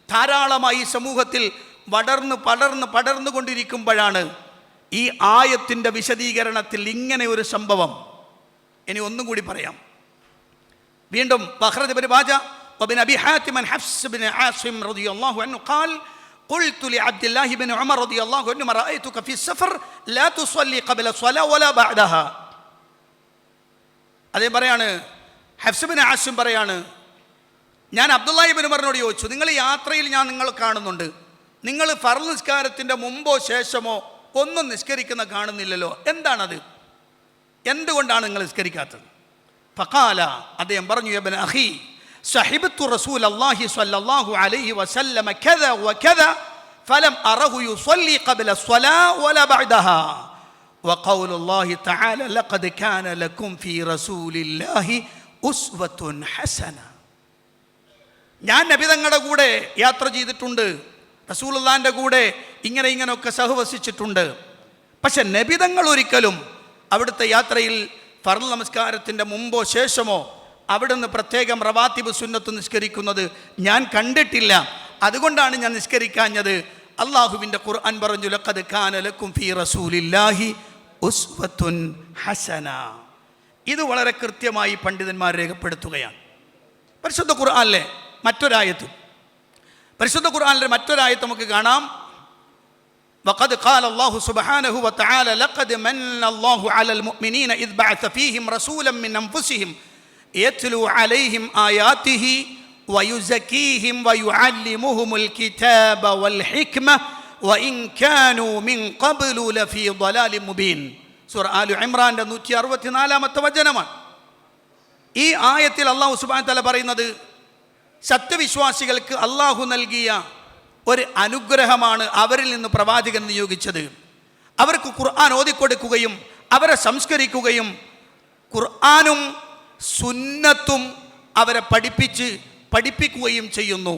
ധാരാളമായി സമൂഹത്തിൽ പടർന്നുകൊണ്ടിരിക്കുമ്പോഴാണ് ഈ ആയത്തിൻ്റെ വിശദീകരണത്തിൽ ഇങ്ങനെ ഒരു സംഭവം. ഇനി ഒന്നും കൂടി പറയാം. വീണ്ടും ബഖറ ഇബ്നു മാജ വബിൻ അബി ഹാത്തിം അൻ ഹഫ്സ് ബിൻ ആസിം റളിയല്ലാഹു അൻഹു ഖാൽ قلت لعبد الله بن عمر رضي الله عنه رأيتك في السفر لا تصلي قبل الصلاة ولا بعدها. അതേ പറയാണ്, ഹഫ്സ് ബിൻ ആസിം പറയാണ്, ഞാൻ അബ്ദുല്ലാഹി ഇബ്നു ഉമറിനോട് ചോദിച്ചു, നിങ്ങൾ യാത്രയിൽ ഞാൻ നിങ്ങൾ കാണുന്നുണ്ട്, നിങ്ങൾ ഫർള് നിസ്കാരത്തിൻ്റെ മുമ്പോ ശേഷമോ ഒന്നും നിസ്കരിക്കുന്ന കാണുന്നില്ലല്ലോ, എന്താണത്? എന്തുകൊണ്ടാണ് നിങ്ങൾ നിസ്കരിക്കാത്തത്? ഫഖാല, അദ്ദേഹം പറഞ്ഞു, യബ്ന അഖി സഹിബത്തു റസൂലല്ലാഹി സ്വല്ലല്ലാഹു അലൈഹി വസല്ലമ കദ വകദ ഫലം അറഹു യുസല്ലി ഖബ്ല സ്വലാ വല ബഅദഹാ വഖൗലുല്ലാഹി തആല ലഖദ് കാന ലക്കും ഫീ റസൂലില്ലാഹി ഉസ്വത്തുൻ ഹസന. ഞാൻ നബി തങ്ങളുടെ കൂടെ യാത്ര ചെയ്തിട്ടുണ്ട്, റസൂലുള്ളാഹിന്റെ കൂടെ ഇങ്ങനെയൊക്കെ സഹവസിച്ചിട്ടുണ്ട്. പക്ഷെ നബി തങ്ങൾ ഒരിക്കലും അവിടുത്തെ യാത്രയിൽ ഫർള് നമസ്കാരത്തിൻ്റെ മുമ്പോ ശേഷമോ അവിടുന്ന് പ്രത്യേകം റവാത്തിബ് സുന്നത്ത് നിസ്കരിക്കുന്നത് ഞാൻ കണ്ടിട്ടില്ല. അതുകൊണ്ടാണ് ഞാൻ നിസ്കരിക്കാഞ്ഞത്. അള്ളാഹുവിൻ്റെ ഖുർആൻ പറഞ്ഞു, ലഖദ് കാന ലക്കും ഫീ റസൂലില്ലാഹി ഉസ്വത്തുൻ ഹസന. ഇത് വളരെ കൃത്യമായി പണ്ഡിതന്മാർ രേഖപ്പെടുത്തുകയാണ്. പരിശുദ്ധ ഖുർആനിലെ മറ്റൊരായത്ത് നമുക്ക് കാണാം. വഖദ് ഖാല അല്ലാഹു സുബ്ഹാനഹു വതആല ലഖദ് മന്ന അല്ലാഹു അലൽ മുഅ്മിനീന ഇദ് ബഅസ ഫീഹിം റസൂലൻ മിൻ അൻഫുസിഹിം യത്ലു അലൈഹിം ആയാതിഹി വയുസക്കീഹിം വയുഅല്ലിമുഹുമുൽ കിതാബ വൽ ഹിക്മ വഇൻ കാനൂ മിൻ ഖബ്ലു ലഫീ ളലാലിൻ മുബീൻ. സൂറ ആലു ഇംറാന്റെ 164-ാമത്തെ വചനമാണ്. ഈ ആയത്തിൽ അല്ലാഹു സുബ്ഹാനഹു വതആല പറയുന്നത് സത്യവിശ്വാസികൾക്ക് അള്ളാഹു നൽകിയ ഒരു അനുഗ്രഹമാണ് അവരിൽ നിന്ന് പ്രവാചകൻ നിയോഗിച്ചത്. അവർക്ക് ഖുർആൻ ഓതിക്കൊടുക്കുകയും അവരെ സംസ്കരിക്കുകയും ഖുർആനും സുന്നത്തും അവരെ പഠിപ്പിക്കുകയും ചെയ്യുന്നു.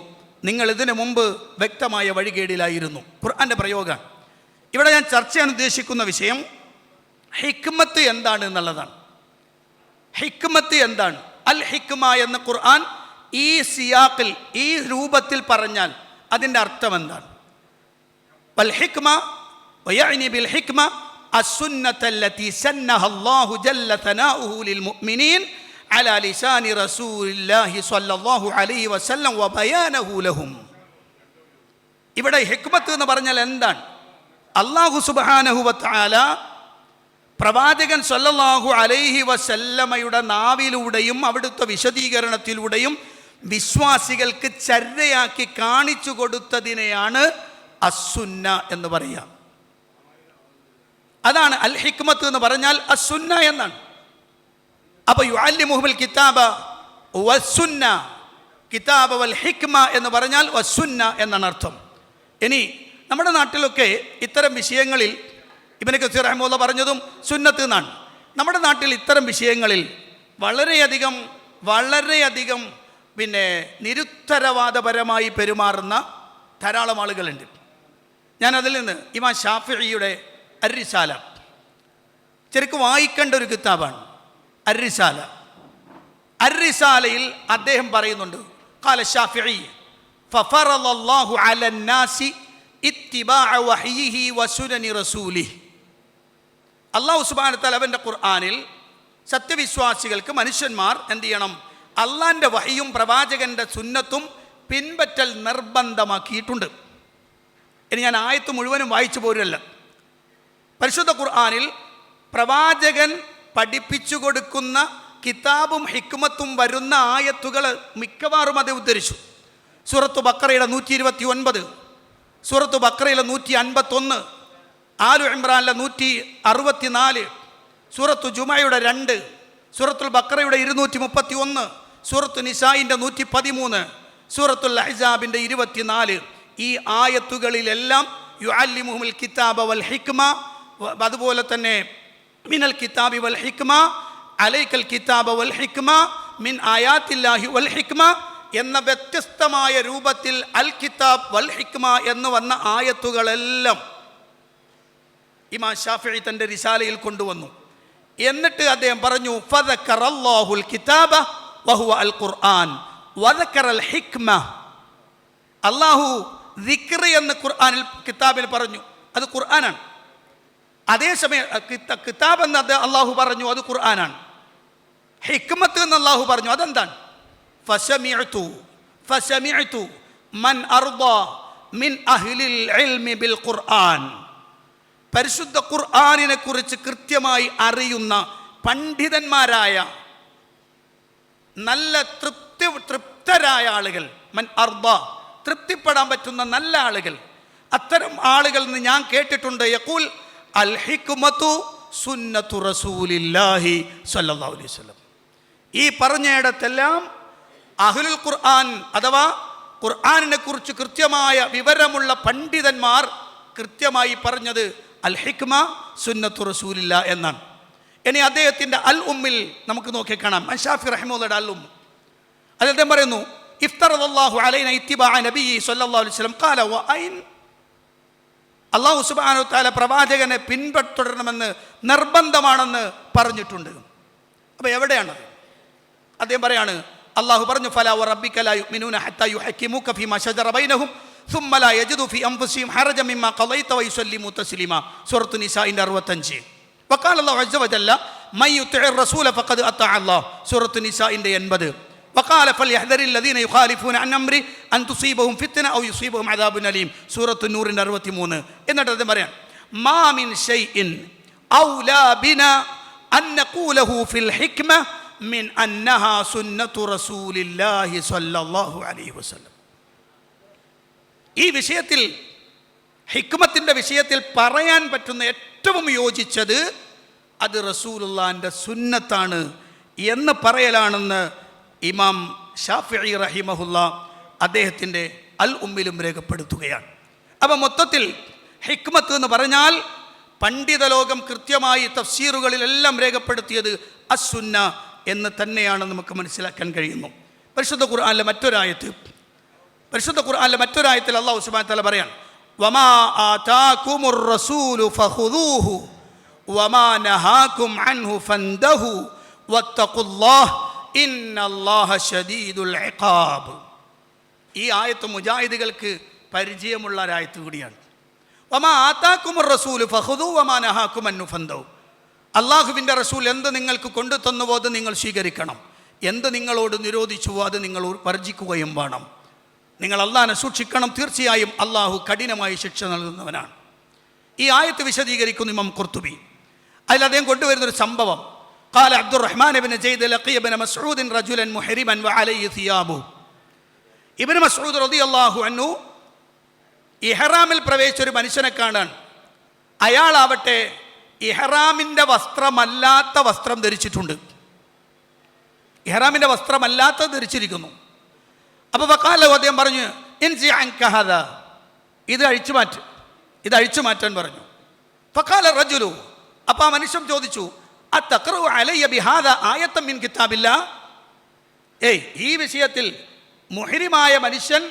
നിങ്ങൾ ഇതിനു മുമ്പ് വ്യക്തമായ വഴികേടിലായിരുന്നു. ഖുർആന്റെ പ്രയോഗം. ഇവിടെ ഞാൻ ചർച്ച ചെയ്യാൻ ഉദ്ദേശിക്കുന്ന വിഷയം ഹിക്മത്ത് എന്താണ് എന്നുള്ളതാണ്. ഹിക്മത്ത് എന്താണ്? അൽ ഹിക്മ എന്ന ഖുർആൻ ഈ സിയാഖിൽ, ഈ രൂപത്തിൽ പറഞ്ഞാൽ അതിൻ്റെ അർത്ഥം എന്താണ്? വൽ ഹിക്മ വയഅനി ബിൽ ഹിക്മ അസ്സുന്നത്തല്ലതി സന്നഹ അല്ലാഹു ജല്ല തനാഉഹു ലിൽ മുഅ്മിനീൻ അലാ ലിസാനി റസൂലില്ലാഹി സ്വല്ലല്ലാഹു അലൈഹി വസല്ലം വബയാനഹു ലഹും. ഇവിടെ ഹിക്മത്ത് എന്ന് പറഞ്ഞാൽ എന്താണ്? അല്ലാഹു സുബ്ഹാനഹു വതആല പ്രവാചകൻ സ്വല്ലല്ലാഹു അലൈഹി വസല്ലമയുടെ നാവിലൂടെയും അവിടുത്തെ വിശദീകരണത്തിലൂടെയും വിശ്വാസികൾക്ക് ചര്യയാക്കി കാണിച്ചു കൊടുത്തതിനെയാണ് അസ്സുന്ന എന്ന് പറയുക. അതാണ് അൽ ഹിക്മത്ത് എന്ന് പറഞ്ഞാൽ അസ്സുന്ന എന്നാണ്. അപ്പൊ യുഅല്ലിമുഹുൽ കിതാബ വസ്സുന്ന, കിതാബ വൽ ഹിക്മ എന്ന് പറഞ്ഞാൽ വസ്സുന്ന എന്നാണ് അർത്ഥം. ഇനി നമ്മുടെ നാട്ടിലൊക്കെ ഇത്തരം വിഷയങ്ങളിൽ ഇബ്നു കസീർ റഹിമഹുല്ലാഹ് പറഞ്ഞതും സുന്നത്ത് എന്നാണ്. നമ്മുടെ നാട്ടിൽ ഇത്തരം വിഷയങ്ങളിൽ വളരെയധികം നിരുത്തരവാദപരമായി പെരുമാറുന്ന ധാരാളം ആളുകളുണ്ട്. ഞാൻ അതിൽ നിന്ന് ഇമാം ഷാഫിഈയുടെ അർ-റിസാല ശരിക്കും വായിക്കേണ്ട ഒരു കിതാബാണ് അർ-റിസാല. അർ-റിസാലയിൽ അദ്ദേഹം പറയുന്നുണ്ട്, ഖാല ഷാഫിഈ ഫഫറളല്ലാഹു അലന്നാസി ഇത്തിബാഅ വഹ്യിഹി വസുനനി റസൂലിഹി. അല്ലാഹു സുബ്ഹാനഹു വതആല അവൻ്റെ ഖുർആനിൽ സത്യവിശ്വാസികൾക്ക് മനുഷ്യന്മാർ എന്ത് ചെയ്യണം? അള്ളാൻ്റെ വഹിയും പ്രവാചകൻ്റെ സുന്നത്തും പിൻപറ്റൽ നിർബന്ധമാക്കിയിട്ടുണ്ട്. ഇനി ഞാൻ ആയത്ത് മുഴുവനും വായിച്ചു പോരല്ല. പരിശുദ്ധ ഖുർആനിൽ പ്രവാചകൻ പഠിപ്പിച്ചു കൊടുക്കുന്ന കിതാബും ഹിക്മത്തും വരുന്ന ആയത്തുകൾ മിക്കവാറും അത് ഉദ്ധരിച്ചു. സൂറത്തു ബഖറയുടെ 129, സൂറത്തു ബഖറയിലെ 151, ആലു ഇംറാനിലെ 164, സൂറത്തു ജുമയുടെ 2, സൂറത്തുൽ ബഖറയുടെ 231, സൂറത്തു നിസായിൻ്റെ 113, സൂറത്തുൽ അഹ്സാബിൻ്റെ 24. ഈ ആയത്തുകളിലെല്ലാം യുഅല്ലിമുഹുൽ കിതാബ വൽ ഹിക്മ, അതുപോലെ തന്നെ മിനൽ കിതാബി വൽ ഹിക്മ, അലൈക്കൽ കിതാബ വൽ ഹിക്മ, മിൻ ആയാത്തില്ലാഹി വൽ ഹിക്മ എന്ന വ്യത്യസ്തമായ രൂപത്തിൽ അൽ കിതാബ് വൽ ഹിക്മ എന്ന് വന്ന ആയത്തുകളെല്ലാം ഇമാം ഷാഫിഈ തൻ്റെ റിസാലയിൽ കൊണ്ടുവന്നു. എന്നിട്ട് അദ്ദേഹം പറഞ്ഞു, ഫദക്കറല്ലാഹുൽ കിതാബ വഹുവ അൽ ഖുർആൻ വദക്കറൽ ഹിക്മ. അല്ലാഹു ദിക്ർ എന്ന് ഖുർആനിൽ കിതാബിൽ പറഞ്ഞു, അത് ഖുർആനാണ്. അതേസമയം കിതാബ് എന്ന് അല്ലാഹു പറഞ്ഞു, അത് ഖുർആനാണ്. ഹിക്മത്ത് എന്ന് അല്ലാഹു പറഞ്ഞു, അതെന്താണ്? ഫസമിഅ്തു മൻ അർദാ മിൻ അഹ്ലിൽ ഇൽമി ബിൽ ഖുർആൻ. പരിശുദ്ധ ഖുർആനിനെ കുറിച്ച് കൃത്യമായി അറിയുന്ന പണ്ഡിതന്മാരായ നല്ല തൃപ്തരായ ആളുകൾ, മൻ അർദ, തൃപ്തിപ്പെടാൻ പറ്റുന്ന നല്ല ആളുകൾ, അത്തരം ആളുകളിൽ നിന്ന് ഞാൻ കേട്ടിട്ടുണ്ട്. യഖൂൽ അൽ ഹിക്മതു സുന്നത്തു റസൂലില്ലാഹി സ്വല്ലല്ലാഹു അലൈഹി വസല്ലം. ഈ പറഞ്ഞയിടത്തെല്ലാം അഹ്ലുൽ ഖുർആൻ അഥവാ ഖുർആനിനെ കുറിച്ച് കൃത്യമായ വിവരമുള്ള പണ്ഡിതന്മാർ കൃത്യമായി പറഞ്ഞത് അൽ ഹിക്മ സുന്നത്തു റസൂലില്ല എന്നാണ്. ഇനി അദ്ദേഹത്തിൻ്റെ അൽ ഉമ്മിൽ നമുക്ക് നോക്കി കാണാം. ഷാഫി റഹിമഹുള്ളയുടെ അൽ ഉമ്മ് അദ്ദേഹം പറയുന്നു, ഇഫ്തറദല്ലാഹു അലൈനാ ഇത്തിബാഅ നബിയ്യി സ്വല്ലല്ലാഹു അലൈഹി വസല്ലം ഖാല വ ഐൻ, അല്ലാഹു സുബ്ഹാനഹു വ തആല പ്രവാചകനെ പിൻപറ്റണമെന്ന് നിർബന്ധമാണെന്ന് പറഞ്ഞിട്ടുണ്ട്. അപ്പോൾ എവിടെയാണ് അദ്ദേഹം പറയാണ്, അള്ളാഹു പറഞ്ഞു, ഫലാ വറബ്ബിക ലാ യുഅ്മിനൂന ഹത്താ യുഹക്കിമൂക ഫീമാ ശജറ ബൈനഹും സുമ്മ ലാ യജിദു ഫീ അൻഫുസിഹിം ഹറജൻ മിമ്മാ ഖളൈത വയുസല്ലിമു തസ്ലീമാ. സൂറത്തു നിസാഇന്റെ 65. വഖാല അല്ലാഹു അസ്സ വജല്ല മൻ യുതിഇർ റസൂല ഫഖദ് അതാഅ അല്ലാഹ്. സൂറത്തു നിസാഇന്റെ 80. വഖാല ഫൽയഹ്ദരിൽ ലദീന യുഖാലിഫൂന അൻ അംരി അൻ തുസീബഹും ഫിത്ന ഔ യുസീബഹും അദാബുൻ അലീം. സൂറത്തു നൂറിന്റെ 63. എന്നിട്ട് അദ്ദേഹം പറയാൻ, മാ മിൻ ഷൈഇൻ ഔലാ ബിനാ അൻ നഖൂലഹു ഫിൽ ഹിക്മ മിൻ അന്നഹാ സുന്നത്തു റസൂലില്ലാഹി സ്വല്ലല്ലാഹു അലൈഹി വസല്ലം. ഈ വിഷയത്തിൽ, ഹിക്മത്തിൻ്റെ വിഷയത്തിൽ പറയാൻ പറ്റുന്ന ഏറ്റവും യോജിച്ചത് അത് റസൂലുള്ളാഹിൻ്റെ സുന്നത്താണ് എന്ന് പറയലാണെന്ന് ഇമാം ഷാഫിഈ റഹിമഹുല്ല അദ്ദേഹത്തിൻ്റെ അൽ ഉമ്മിലും രേഖപ്പെടുത്തുകയാണ്. അപ്പം മൊത്തത്തിൽ ഹിക്മത്ത് എന്ന് പറഞ്ഞാൽ പണ്ഡിത ലോകം കൃത്യമായി തഫ്സീറുകളിലെല്ലാം രേഖപ്പെടുത്തിയത് അസ്സുന്ന എന്ന് തന്നെയാണ് നമുക്ക് മനസ്സിലാക്കാൻ കഴിയുന്നു. പരിശുദ്ധ ഖുർആനിലെ മറ്റൊരായത്തിൽ അല്ലാഹു സുബ്ഹാനഹു വ തആല പറയാണ്, വമാ ആതാകുമുർ റസൂലു ഫഖുദൂഹു വമാ നഹാകും അൻഹു ഫന്തഹു വത്തഖുല്ലാഹ് ഇന്നല്ലാഹ ശദീദുൽ ഇഖാബ്. ഈ ആയത്ത് മുജാഹിദുകൾക്ക് പരിചയമുള്ള ഒരായത്ത് കൂടിയാണ്. വമാ ആതാകുമുർ റസൂലു ഫഖുദൂ വമാ നഹാകും അൻഹു ഫന്തഹു. അള്ളാഹുവിൻ്റെ റസൂൽ എന്ത് നിങ്ങൾക്ക് കൊണ്ടു തന്നുവോ അത് നിങ്ങൾ സ്വീകരിക്കണം, എന്ത് നിങ്ങളോട് നിരോധിച്ചുവോ അത് നിങ്ങൾ വർജിക്കുകയും വേണം. നിങ്ങൾ അള്ളാഹിനെ സൂക്ഷിക്കണം, തീർച്ചയായും അള്ളാഹു കഠിനമായി ശിക്ഷ നൽകുന്നവനാണ്. ഈ ആയത്ത് വിശദീകരിക്കുന്നു ഇമാം ഖുർത്തുബി. അതിൽ അദ്ദേഹം കൊണ്ടുവരുന്നൊരു സംഭവം, ഖാല അബ്ദുറഹ്മാൻ ഇബ്നു സയ്യിദ് ലഖിയ ഇബ്നു മസ്ഊദ് റജുലൻ മുഹരിമൻ വഅലൈഹി സിയാബു. ഇബ്നു മസ്ഊദ് റളിയല്ലാഹു അൻഹു ഇഹ്റാമിൽ പ്രവേശിച്ച ഒരു മനുഷ്യനെ കാണാൻ. അയാളാവട്ടെ ഇഹ്റാമിൻ്റെ വസ്ത്രമല്ലാത്ത വസ്ത്രം ധരിച്ചിട്ടുണ്ട്, ഇഹ്റാമിൻ്റെ വസ്ത്രമല്ലാത്തത് ധരിച്ചിരിക്കുന്നു. അപ്പോൾ വഖാല, അദ്ദേഹം പറഞ്ഞു, ഇൻസി അൻക ഹദാ, ഇത് അഴിച്ചു മാറ്റാൻ പറഞ്ഞു. ഫഖാല റജുലു, അപ്പോൾ ആ മനുഷ്യൻ ചോദിച്ചു, അത്തഖറു അലയ്യ ബിഹാദാ ആയത്തൻ മിൻ കിതാബില്ലാ. ഈ വിഷയത്തിൽ മുഹ്രിമായ മനുഷ്യൻ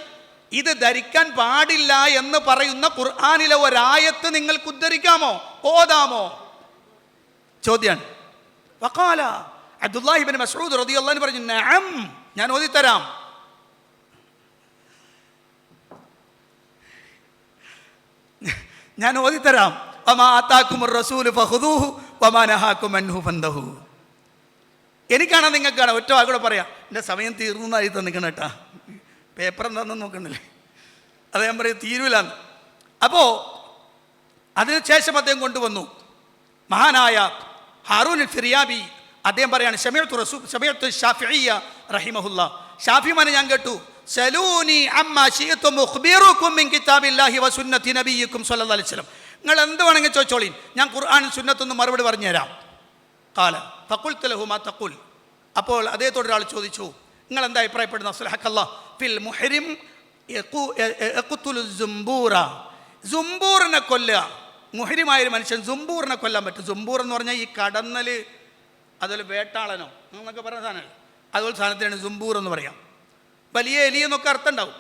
ഇത് ധരിക്കാൻ പാടില്ല എന്ന് പറയുന്ന ഖുർആനിലെ ഒരായത്ത് നിങ്ങൾക്ക് ഉദ്ധരിക്കാമോ, ഓതാമോ? ചോദ്യാണ്. വഖാല അബ്ദുല്ലാഹി ഇബ്നു മസ്ഊദ് റളിയല്ലാഹു അൻഹു പറഞ്ഞു, നഅം, ഞാൻ ഓതിത്തരാം. വമാ ആതാകുമുർ റസൂലു ഫഖുദൂഹു വമാ നഹാകും അൻഹു ഫന്തഹു. എനിക്കാണോ നിങ്ങൾക്കാണോ? ഒറ്റ വാക്കൂടെ പറയാം, എൻ്റെ സമയം തീർന്നായി തന്നിക്കണം കേട്ടാ, പേപ്പർ എന്താണെന്ന് നോക്കണില്ലേ, അത് ഞാൻ പറയും തീരൂലാന്ന്. അപ്പോൾ അതിനുശേഷം അദ്ദേഹം കൊണ്ടുവന്നു മഹാനായ ഹാറൂൻ ഫിർയാബി. അദ്ദേഹം പറയാണ്, സമയത്തു ഷാഫിഈയ റഹിമഹുല്ല, ഷാഫിമാനെ ഞാൻ കേട്ടു, സലൂനി അമ്മാ ശിഅ്തും ഉഖ്ബിറുകും മിൻ കിതാബില്ലാഹി വ സുന്നത്തി നബിയിക്കും സ്വല്ലല്ലാഹു അലൈഹി വസല്ലം. നിങ്ങൾ എന്ത് വേണമെങ്കിൽ ചോദിച്ചോളീൻ, ഞാൻ ഖുർആനും സുന്നത്തൊന്നും മറുപടി പറഞ്ഞുതരാം. ഖാല ഫഖുൽതു ലഹു മാ തഖുൽ. അപ്പോൾ അദ്ദേഹത്തോട് ഒരാൾ ചോദിച്ചു, നിങ്ങൾ എന്താ അഭിപ്രായപ്പെടുന്ന അസ്ലഹക്കല്ലാഹ് ഫിൽ മുഹ്രിം യഖ്തുലു സുംബൂറ, സുംബൂറിനെ കൊല്ലുക. മുഹ്രിമായൊരു മനുഷ്യൻ സുംബൂറിനെ കൊല്ലാൻ പറ്റും. സുംബൂർ എന്ന് പറഞ്ഞാൽ ഈ കടന്നൽ, അതുപോലെ വേട്ടാളനോ എന്നൊക്കെ പറയുന്ന സാധനമല്ല, അതുപോലെ സാധനത്തിനാണ് സുംബൂർ എന്ന് പറയാം. വലിയ എലി എന്നൊക്കെ അർത്ഥം ഉണ്ടാവും.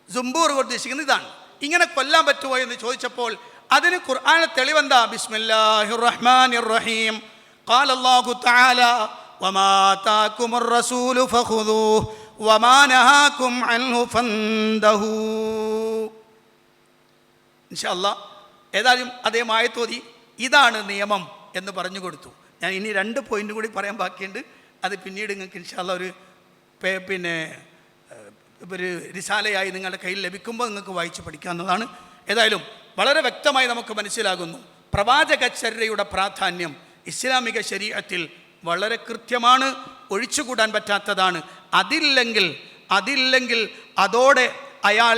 സുംബൂർ ഉദ്ദേശിക്കുന്നത് ഇതാണ്. ഇങ്ങനെ കൊല്ലാൻ പറ്റുമോ എന്ന് ചോദിച്ചപ്പോൾ അതിന് ഖുർആനിലെ തെളിവെന്താ? ബിസ്മില്ലാഹിർ റഹ്മാനിർ റഹീം. ഖാല അല്ലാഹു തആല വമാ ആതാകുമുർ റസൂലു ഫഖുദൂഹു വമാ നഹാകും അൻഹു ഫന്തഹു. ഇൻഷാ അല്ലാഹ് ഏതായാലും അദ്ദേഹം ആയത്തോതി ഇതാണ് നിയമം എന്ന് പറഞ്ഞു കൊടുത്തു. ഞാൻ ഇനി 2 പോയിന്റ് കൂടി പറയാൻ ബാക്കിയുണ്ട്, അത് പിന്നീട് നിങ്ങൾക്ക് ഇൻഷാ അല്ലാഹ് ഒരു റിസാലയായി നിങ്ങളുടെ കയ്യിൽ ലഭിക്കുമ്പോൾ നിങ്ങൾക്ക് വായിച്ച് പഠിക്കാവുന്നതാണ്. ഏതായാലും വളരെ വ്യക്തമായി നമുക്ക് മനസ്സിലാകുന്നു പ്രവാചകചര്യയുടെ പ്രാധാന്യം ഇസ്ലാമിക ശരീഅത്തിൽ വളരെ കൃത്യമാണ്, ഒഴിച്ചുകൂടാൻ പറ്റാത്തതാണ്. അതില്ലെങ്കിൽ അതോടെ അയാൾ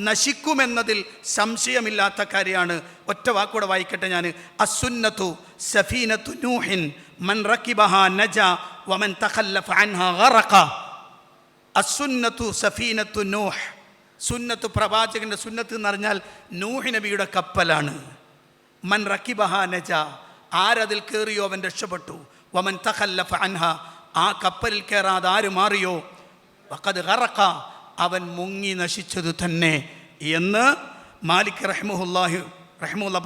നശിക്കുമെന്നതിൽ സംശയമില്ലാത്ത കാര്യമാണ്. ഒറ്റ വാക്കൂടെ വായിക്കട്ടെ ഞാൻ. അസ്സുന്നത്തു സഫീനത്തു നൂഹിൻ മൻ റകിബഹാ നജാ വമൻ തഖല്ലഫ അൻഹാ ഗറഖ. അസ്സുന്നത്തു സഫീനത്തു നൂഹ്. സുന്നത്ത്, പ്രവാചകന്റെ സുന്നത്ത് എന്ന് പറഞ്ഞാൽ നൂഹ് നബിയുടെ കപ്പലാണ്. മൻ റകിബഹാ നജാ, ആരതിൽ കയറിയോ അവൻ രക്ഷപ്പെട്ടു. വമൻ തഖല്ലഫ അൻഹ, ആ കപ്പലിൽ കയറാതെ ആര് മാറിയോ വഖദ് ഗറഖ, അവൻ മുങ്ങി നശിച്ചത് തന്നെ എന്ന് മാലിക് റഹ്മത്തുള്ളാഹി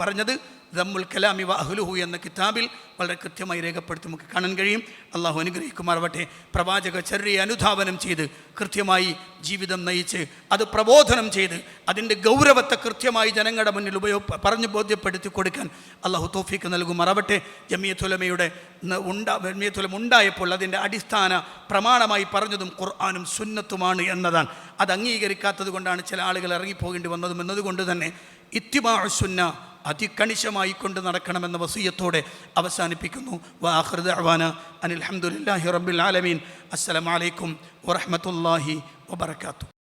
പറഞ്ഞത് ദമ്മുൽ കലാമി വ അഹ്ലുഹു എന്ന കിതാബിൽ വളരെ കൃത്യമായി രേഖപ്പെടുത്തി നമുക്ക് കാണാൻ കഴിയും. അള്ളാഹു അനുഗ്രഹിക്കുമാറാവട്ടെ. പ്രവാചക ചര്യയെ അനുധാവനം ചെയ്ത് കൃത്യമായി ജീവിതം നയിച്ച് അത് പ്രബോധനം ചെയ്ത് അതിൻ്റെ ഗൗരവത്തെ കൃത്യമായി ജനങ്ങളുടെ മുന്നിൽ പറഞ്ഞ് ബോധ്യപ്പെടുത്തി കൊടുക്കാൻ അള്ളാഹു തൗഫീക്ക് നൽകുമാറാവട്ടെ. ജമിയത്തുലമയുടെ ജമിയത്തുലമ ഉണ്ടായപ്പോൾ അതിൻ്റെ അടിസ്ഥാന പ്രമാണമായി പറഞ്ഞതും ഖുർആനും സുന്നത്തുമാണ് എന്നതാണ്. അത് അംഗീകരിക്കാത്തത് കൊണ്ടാണ് ചില ആളുകൾ ഇറങ്ങിപ്പോകേണ്ടി വന്നതും എന്നതുകൊണ്ട് തന്നെ ഇത്തിബാഉ സുന്ന അതികണിശമായി കൊണ്ട് നടക്കണമെന്ന വസിയത്തോടെ അവസാനിപ്പിക്കുന്നു. വആഖിറു ദഅ്വാനാ അനിൽ ഹംദുലില്ലാഹി റബ്ബിൽ ആലമീൻ. അസ്സലാമു അലൈക്കും വറഹ്മത്തുള്ളാഹി വബറകാതുഹു.